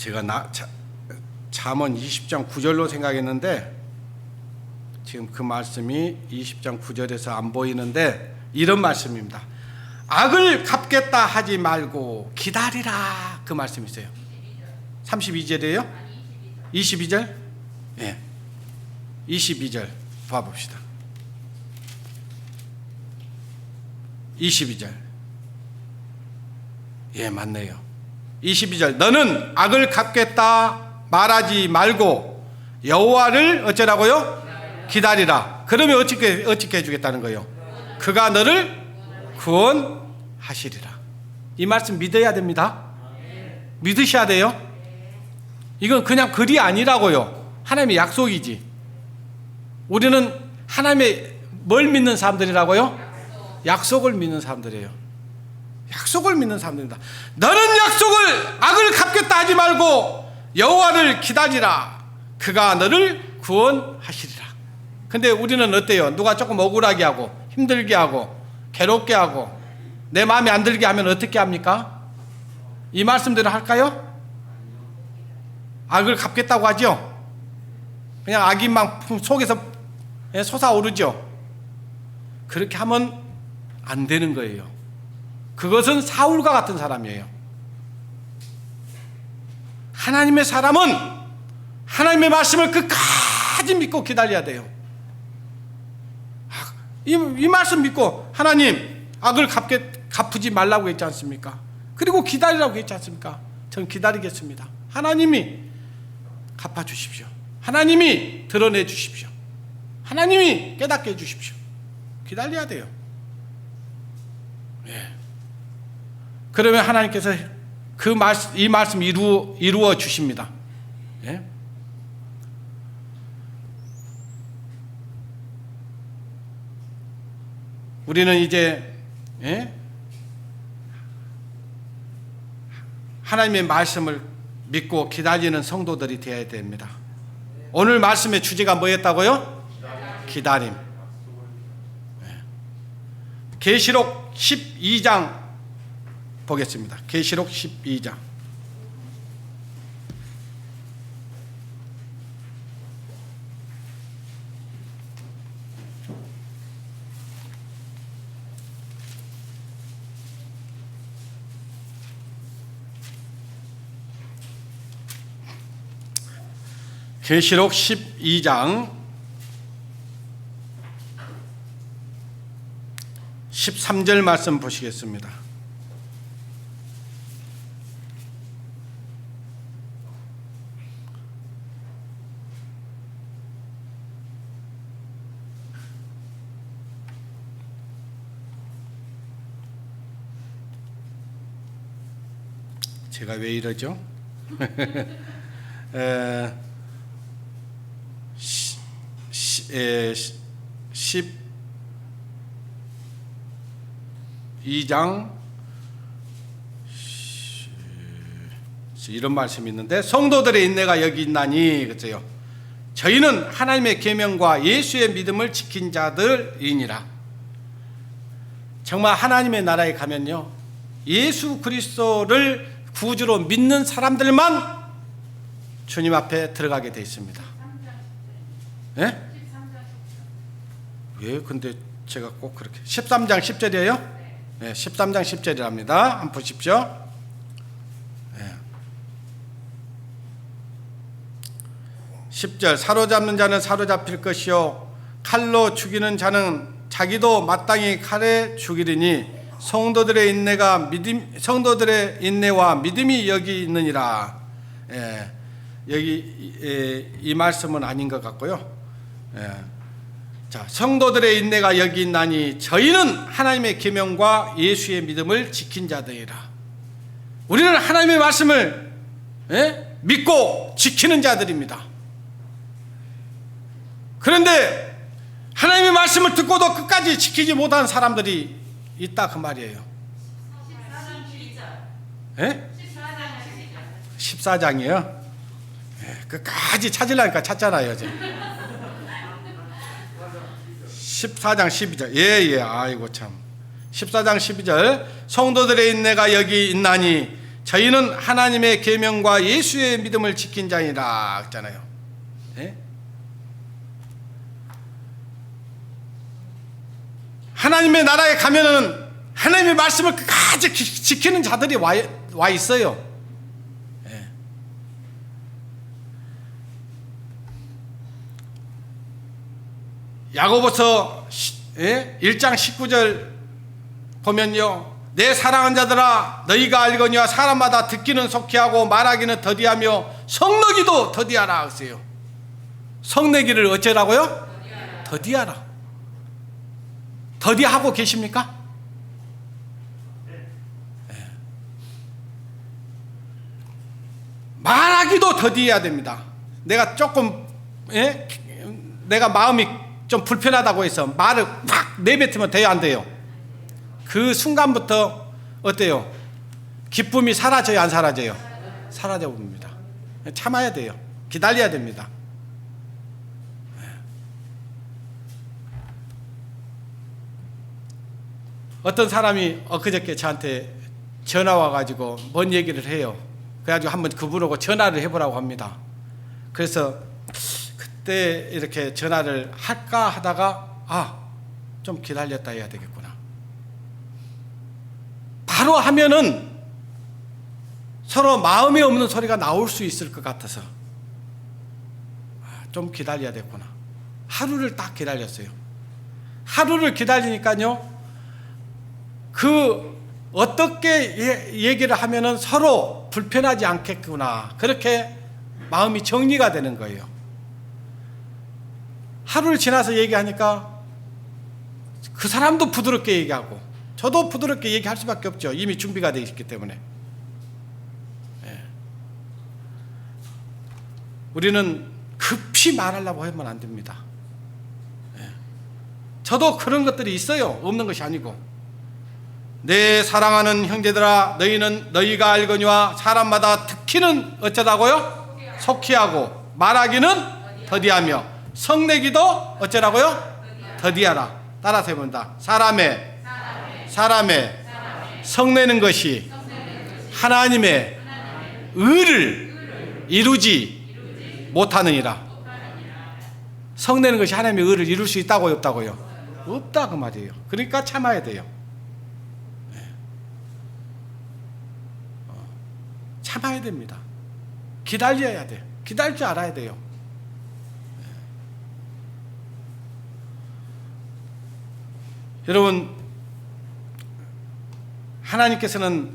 제가 잠언 20장 9절로 생각했는데 지금 그 말씀이 20장 9절에서 안 보이는데 이런 말씀입니다. 악을 갚겠다 하지 말고 기다리라, 그 말씀이 있어요. 32절이에요? 22절? 예. 22절 봐봅시다. 22절. 예, 맞네요. 22절. 너는 악을 갚겠다 말하지 말고 여호와를 어쩌라고요? 기다리라. 그러면 어떻게 해주겠다는 거예요? 그가 너를 구원하시리라. 이 말씀 믿어야 됩니다. 믿으셔야 돼요. 이건 그냥 글이 아니라고요. 하나님의 약속이지. 우리는 하나님의 뭘 믿는 사람들이라고요? 약속을 믿는 사람들이에요. 약속을 믿는 사람들입니다. 너는 약속을, 악을 갚겠다 하지 말고 여호와를 기다리라. 그가 너를 구원하시리라. 근데 우리는 어때요? 누가 조금 억울하게 하고 힘들게 하고 괴롭게 하고 내 마음에 안 들게 하면 어떻게 합니까? 이 말씀대로 할까요? 악을 갚겠다고 하죠. 그냥 악이 막 속에서 솟아오르죠. 그렇게 하면 안 되는 거예요. 그것은 사울과 같은 사람이에요. 하나님의 사람은 하나님의 말씀을 끝까지 믿고 기다려야 돼요. 이 말씀 믿고 하나님 악을 갚지 말라고 했지 않습니까? 그리고 기다리라고 했지 않습니까? 저는 기다리겠습니다. 하나님이 갚아주십시오. 하나님이 드러내 주십시오. 하나님이 깨닫게 해주십시오. 기다려야 돼요. 예. 그러면 하나님께서 이 말씀 이루어 주십니다. 예? 우리는 이제 하나님의 말씀을 믿고 기다리는 성도들이 되어야 됩니다. 오늘 말씀의 주제가 뭐였다고요? 기다림. 계시록 12장 보겠습니다. 계시록 12장. 계시록 12장 13절 말씀 보시겠습니다. 제가 왜 이러죠? 12장 이런 말씀이 있는데 성도들의 인내가 여기 있나니 그렇죠. 저희는 하나님의 계명과 예수의 믿음을 지킨 자들이니라. 정말 하나님의 나라에 가면요, 예수 그리스도를 구주로 믿는 사람들만 주님 앞에 들어가게 되어 있습니다. 예? 예, 근데 제가 꼭 그렇게 13장 10절이에요? 네, 13장 10절이랍니다. 한번 보십시오. 네. 10절 사로잡는 자는 사로잡힐 것이요 칼로 죽이는 자는 자기도 마땅히 칼에 죽이리니 성도들의 인내와 믿음이 여기 있느니라. 예, 여기 이 말씀은 아닌 것 같고요. 예. 자, 성도들의 인내가 여기 있나니 저희는 하나님의 계명과 예수의 믿음을 지킨 자들이라. 우리는 하나님의 말씀을 믿고 지키는 자들입니다. 그런데 하나님의 말씀을 듣고도 끝까지 지키지 못한 사람들이 있다 그 말이에요. 14장이요? 끝까지 찾으려니까 찾잖아요. 14장 12절. 예, 아이고 참. 14장 12절. 성도들의 인내가 여기 있나니 저희는 하나님의 계명과 예수의 믿음을 지킨 자니라 했잖아요. 예? 하나님의 나라에 가면은 하나님의 말씀을 끝까지 지키는 자들이 와 있어요. 예. 야고보서 1장 19절 보면요, 내 사랑하는 자들아 너희가 알거니와 사람마다 듣기는 속히하고 말하기는 더디하며 성내기도 더디하라 하세요. 성내기를 어쩌라고요? 더디하라. 더디하고 계십니까? 말하기도 더디해야 됩니다. 내가 조금 내가 마음이 좀 불편하다고 해서 말을 팍 내뱉으면 돼요, 안 돼요? 그 순간부터 어때요? 기쁨이 사라져요, 안 사라져요? 사라져 봅니다. 참아야 돼요. 기다려야 됩니다. 어떤 사람이 엊그저께 저한테 전화 와가지고 뭔 얘기를 해요. 그래가지고 한번 그분하고 전화를 해보라고 합니다. 그래서 그때 이렇게 전화를 할까 하다가 좀 기다렸다 해야 되겠구나. 바로 하면은 서로 마음에 없는 소리가 나올 수 있을 것 같아서 좀 기다려야 됐구나. 하루를 딱 기다렸어요. 하루를 기다리니까요, 어떻게 얘기를 하면은 서로 불편하지 않겠구나, 그렇게 마음이 정리가 되는 거예요. 하루를 지나서 얘기하니까 그 사람도 부드럽게 얘기하고 저도 부드럽게 얘기할 수밖에 없죠. 이미 준비가 되어 있기 때문에. 우리는 급히 말하려고 하면 안 됩니다. 저도 그런 것들이 있어요. 없는 것이 아니고. 내 사랑하는 형제들아 너희가 알거니와 사람마다 듣기는 어쩌라고요? 속히하고 말하기는 더디하며 성내기도 어쩌라고요? 더디하라. 따라서 해본다. 사람의 성내는 것이 하나님의 의를 이루지 못하느니라. 성내는 것이 하나님의 의를 이룰 수 있다고요, 없다고요? 없다 그 말이에요. 그러니까 참아야 돼요. 참아야 됩니다. 기다려야 돼. 기다릴 줄 알아야 돼요. 여러분, 하나님께서는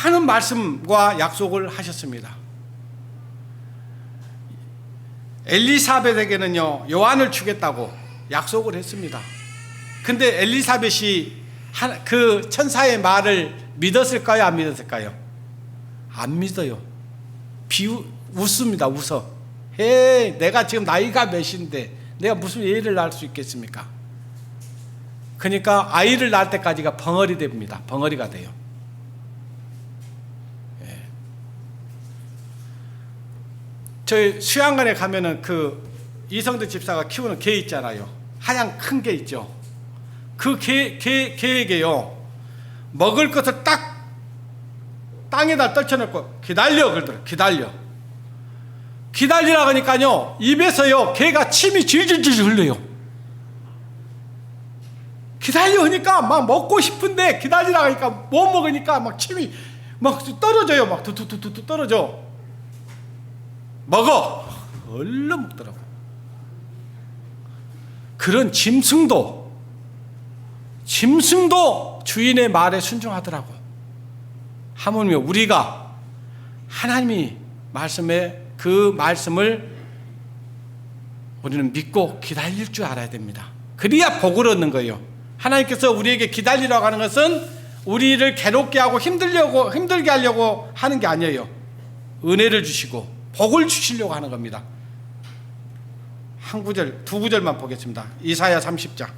많은 말씀과 약속을 하셨습니다. 엘리사벳에게는요, 요한을 주겠다고 약속을 했습니다. 근데 엘리사벳이 그 천사의 말을 믿었을까요, 안 믿었을까요? 안 믿어요. 웃습니다. 웃어. 내가 지금 나이가 몇인데 내가 무슨 애를 낳을 수 있겠습니까? 그러니까 아이를 낳을 때까지가 벙어리 됩니다. 벙어리가 돼요. 저희 수양관에 가면은 그 이성득 집사가 키우는 개 있잖아요. 하얀 큰 개 있죠. 그 개에게요, 먹을 것을 딱 땅에다 떨쳐놓고 기다려 그러더라고요. 기다리라고 하니까요, 입에서요 개가 침이 질질질 흘러요. 기다려 하니까 막 먹고 싶은데 기다리라고 하니까 못 먹으니까 막 침이 막 떨어져요. 막 두두두두 떨어져. 먹어. 얼른 먹더라고. 그런 짐승도 주인의 말에 순종하더라고. 하물며 우리가 하나님이 말씀에 그 말씀을 우리는 믿고 기다릴 줄 알아야 됩니다. 그래야 복을 얻는 거예요. 하나님께서 우리에게 기다리라고 하는 것은 우리를 괴롭게 하고 힘들게 하려고 하는 게 아니에요. 은혜를 주시고 복을 주시려고 하는 겁니다. 한 구절, 두 구절만 보겠습니다. 이사야 30장.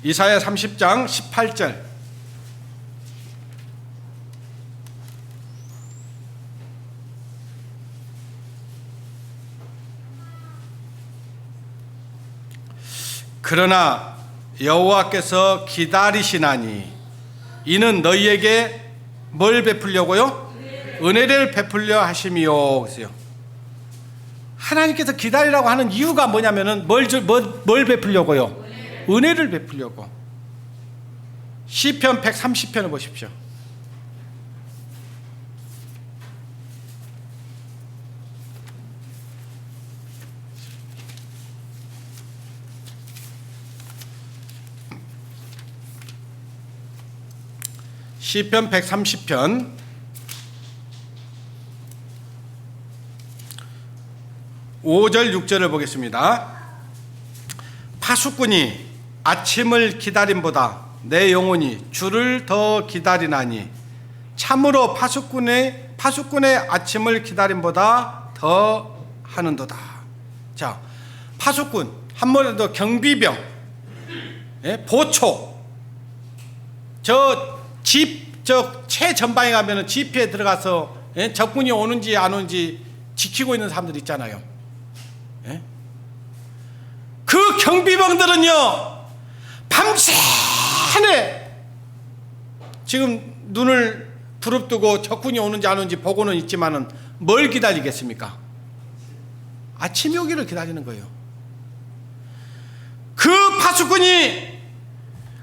이사야 30장 18절. 그러나 여호와께서 기다리시나니 이는 너희에게 뭘 베풀려고요? 은혜를 베풀려 하심이요. 그래서요, 하나님께서 기다리라고 하는 이유가 뭐냐면은 뭘 베풀려고요? 은혜를 베풀려고. 시편 130편을 보십시오. 시편 130편 5절 6절을 보겠습니다. 파수꾼이 아침을 기다림보다 내 영혼이 주를 더 기다리나니 참으로 파수꾼의 아침을 기다림보다 더 하는도다. 자, 파수꾼, 한번에도 경비병, 보초, 최전방에 가면은 지피에 들어가서 적군이 오는지 안 오는지 지키고 있는 사람들 있잖아요. 그 경비병들은요, 밤새내 지금 눈을 부릅뜨고 적군이 오는지 안 오는지 보고는 있지만은 뭘 기다리겠습니까? 아침이 오기를 기다리는 거예요. 그 파수꾼이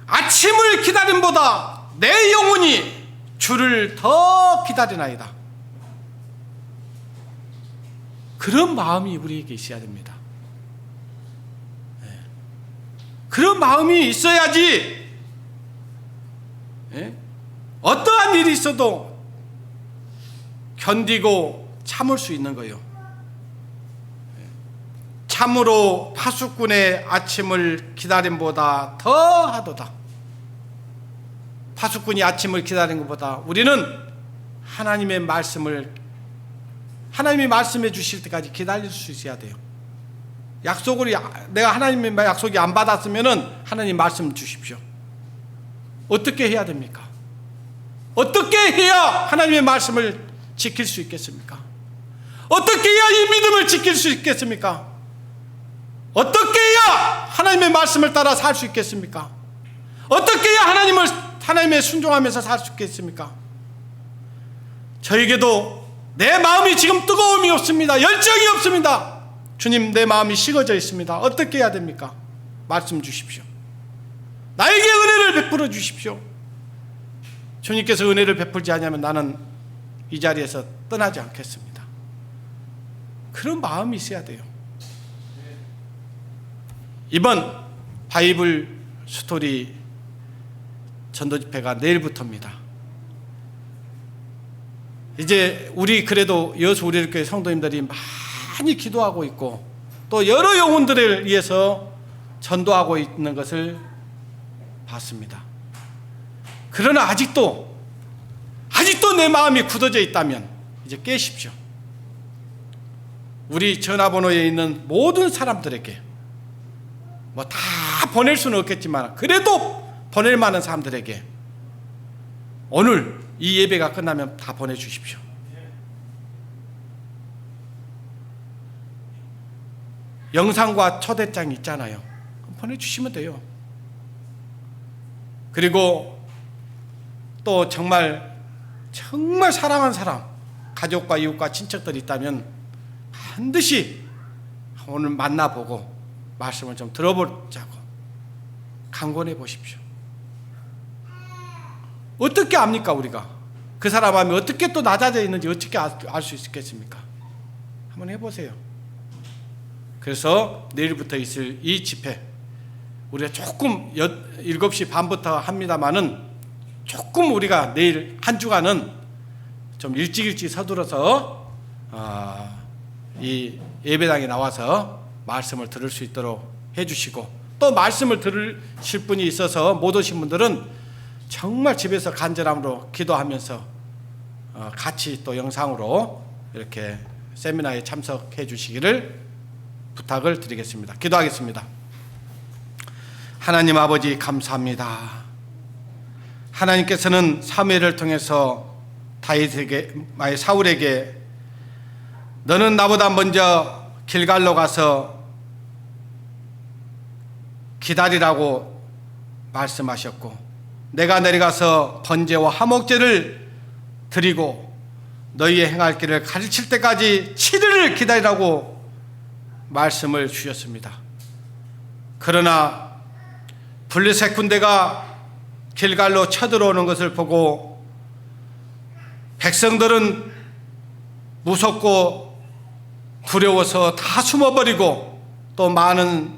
아침을 기다림보다 내 영혼이 주를 더 기다리나이다. 그런 마음이 우리에게 있어야 됩니다. 그런 마음이 있어야지 어떠한 일이 있어도 견디고 참을 수 있는 거예요. 참으로 파수꾼의 아침을 기다림보다 더 하도다. 파수꾼이 아침을 기다린 것보다 우리는 하나님의 말씀을, 하나님이 말씀해 주실 때까지 기다릴 수 있어야 돼요. 내가 하나님의 약속이 안 받았으면은 하나님 말씀 주십시오. 어떻게 해야 됩니까? 어떻게 해야 하나님의 말씀을 지킬 수 있겠습니까? 어떻게 해야 이 믿음을 지킬 수 있겠습니까? 어떻게 해야 하나님의 말씀을 따라 살 수 있겠습니까? 어떻게 해야 하나님의 순종하면서 살 수 있겠습니까? 저에게도 내 마음이 지금 뜨거움이 없습니다. 열정이 없습니다. 주님, 내 마음이 식어져 있습니다. 어떻게 해야 됩니까? 말씀 주십시오. 나에게 은혜를 베풀어 주십시오. 주님께서 은혜를 베풀지 않으면 나는 이 자리에서 떠나지 않겠습니다. 그런 마음이 있어야 돼요. 이번 바이블 스토리 전도 집회가 내일부터입니다. 이제 우리 그래도 여수 우리교회 성도님들이 많이 기도하고 있고 또 여러 영혼들을 위해서 전도하고 있는 것을 봤습니다. 그러나 아직도 내 마음이 굳어져 있다면 이제 깨십시오. 우리 전화번호에 있는 모든 사람들에게 뭐 다 보낼 수는 없겠지만 그래도 보낼 만한 사람들에게 오늘 이 예배가 끝나면 다 보내주십시오. 영상과 초대장이 있잖아요. 보내주시면 돼요. 그리고 또 정말 사랑하는 사람, 가족과 이웃과 친척들이 있다면 반드시 오늘 만나보고 말씀을 좀 들어보자고 강권해 보십시오. 어떻게 압니까? 우리가 그 사람 마음이 어떻게 또 낮아져 있는지 어떻게 알 수 있겠습니까? 한번 해보세요. 그래서 내일부터 있을 이 집회, 우리가 조금 7시 반부터 합니다마는 조금 우리가 내일 한 주간은 좀 일찍 서둘러서 이 예배당에 나와서 말씀을 들을 수 있도록 해주시고, 또 말씀을 들으실 분이 있어서 못 오신 분들은 정말 집에서 간절함으로 기도하면서 같이 또 영상으로 이렇게 세미나에 참석해 주시기를 부탁을 드리겠습니다. 기도하겠습니다. 하나님 아버지, 감사합니다. 하나님께서는 사무엘을 통해서 사울에게 너는 나보다 먼저 길갈로 가서 기다리라고 말씀하셨고, 내가 내려가서 번제와 화목제를 드리고 너희의 행할 길을 가르칠 때까지 7일을 기다리라고 말씀을 주셨습니다. 그러나 블레셋 군대가 길갈로 쳐들어오는 것을 보고 백성들은 무섭고 두려워서 다 숨어버리고, 또 많은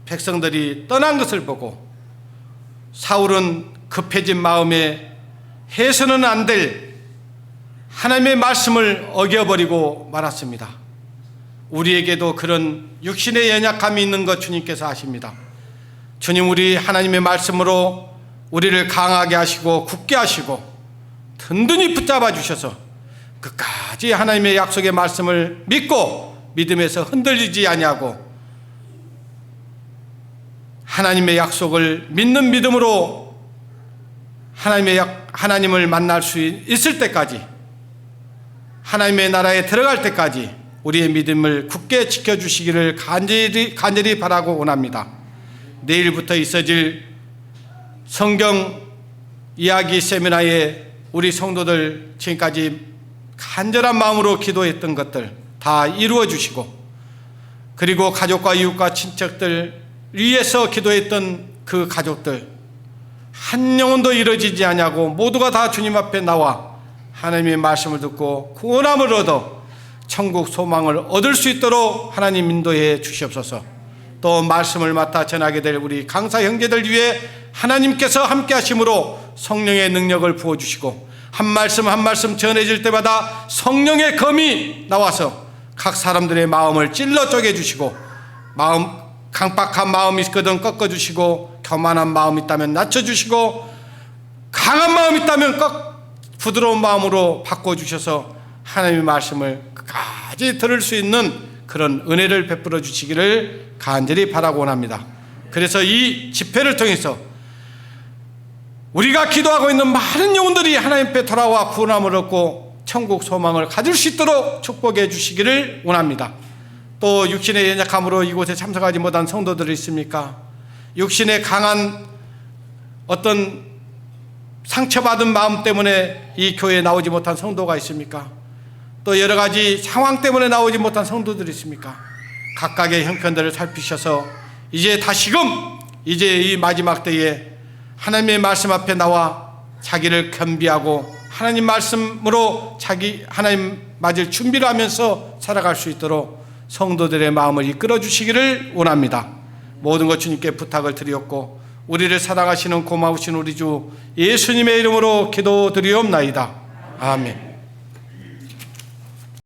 백성들이 떠난 것을 보고 사울은 급해진 마음에 해서는 안 될 하나님의 말씀을 어겨버리고 말았습니다. 우리에게도 그런 육신의 연약함이 있는 것 주님께서 아십니다. 주님, 우리 하나님의 말씀으로 우리를 강하게 하시고 굳게 하시고 든든히 붙잡아 주셔서 끝까지 하나님의 약속의 말씀을 믿고 믿음에서 흔들리지 아니하고 하나님의 약속을 믿는 믿음으로 하나님을 만날 수 있을 때까지, 하나님의 나라에 들어갈 때까지 우리의 믿음을 굳게 지켜주시기를 간절히 바라고 원합니다. 내일부터 있어질 성경 이야기 세미나에 우리 성도들 지금까지 간절한 마음으로 기도했던 것들 다 이루어 주시고, 그리고 가족과 이웃과 친척들 위해서 기도했던 그 가족들 한 영혼도 이루어지지 않냐고 모두가 다 주님 앞에 나와 하나님의 말씀을 듣고 구원함을 얻어 천국 소망을 얻을 수 있도록 하나님 인도해 주시옵소서. 또 말씀을 맡아 전하게 될 우리 강사 형제들 위해 하나님께서 함께 하심으로 성령의 능력을 부어주시고, 한 말씀 한 말씀 전해질 때마다 성령의 검이 나와서 각 사람들의 마음을 찔러 쪼개주시고, 강박한 마음이 있거든 꺾어주시고, 교만한 마음이 있다면 낮춰주시고, 강한 마음이 있다면 부드러운 마음으로 바꿔주셔서 하나님의 말씀을 끝까지 들을 수 있는 그런 은혜를 베풀어 주시기를 간절히 바라고 원합니다. 그래서 이 집회를 통해서 우리가 기도하고 있는 많은 영혼들이 하나님 앞에 돌아와 구원함을 얻고 천국 소망을 가질 수 있도록 축복해 주시기를 원합니다. 또 육신의 연약함으로 이곳에 참석하지 못한 성도들이 있습니까? 육신의 강한 어떤 상처받은 마음 때문에 이 교회에 나오지 못한 성도가 있습니까? 또 여러 가지 상황 때문에 나오지 못한 성도들이 있습니까? 각각의 형편들을 살피셔서 이제 다시금 이제 이 마지막 때에 하나님의 말씀 앞에 나와 자기를 겸비하고 하나님 말씀으로 하나님 맞을 준비를 하면서 살아갈 수 있도록 성도들의 마음을 이끌어 주시기를 원합니다. 모든 것 주님께 부탁을 드리었고, 우리를 사랑하시는 고마우신 우리 주 예수님의 이름으로 기도드리옵나이다. 아멘.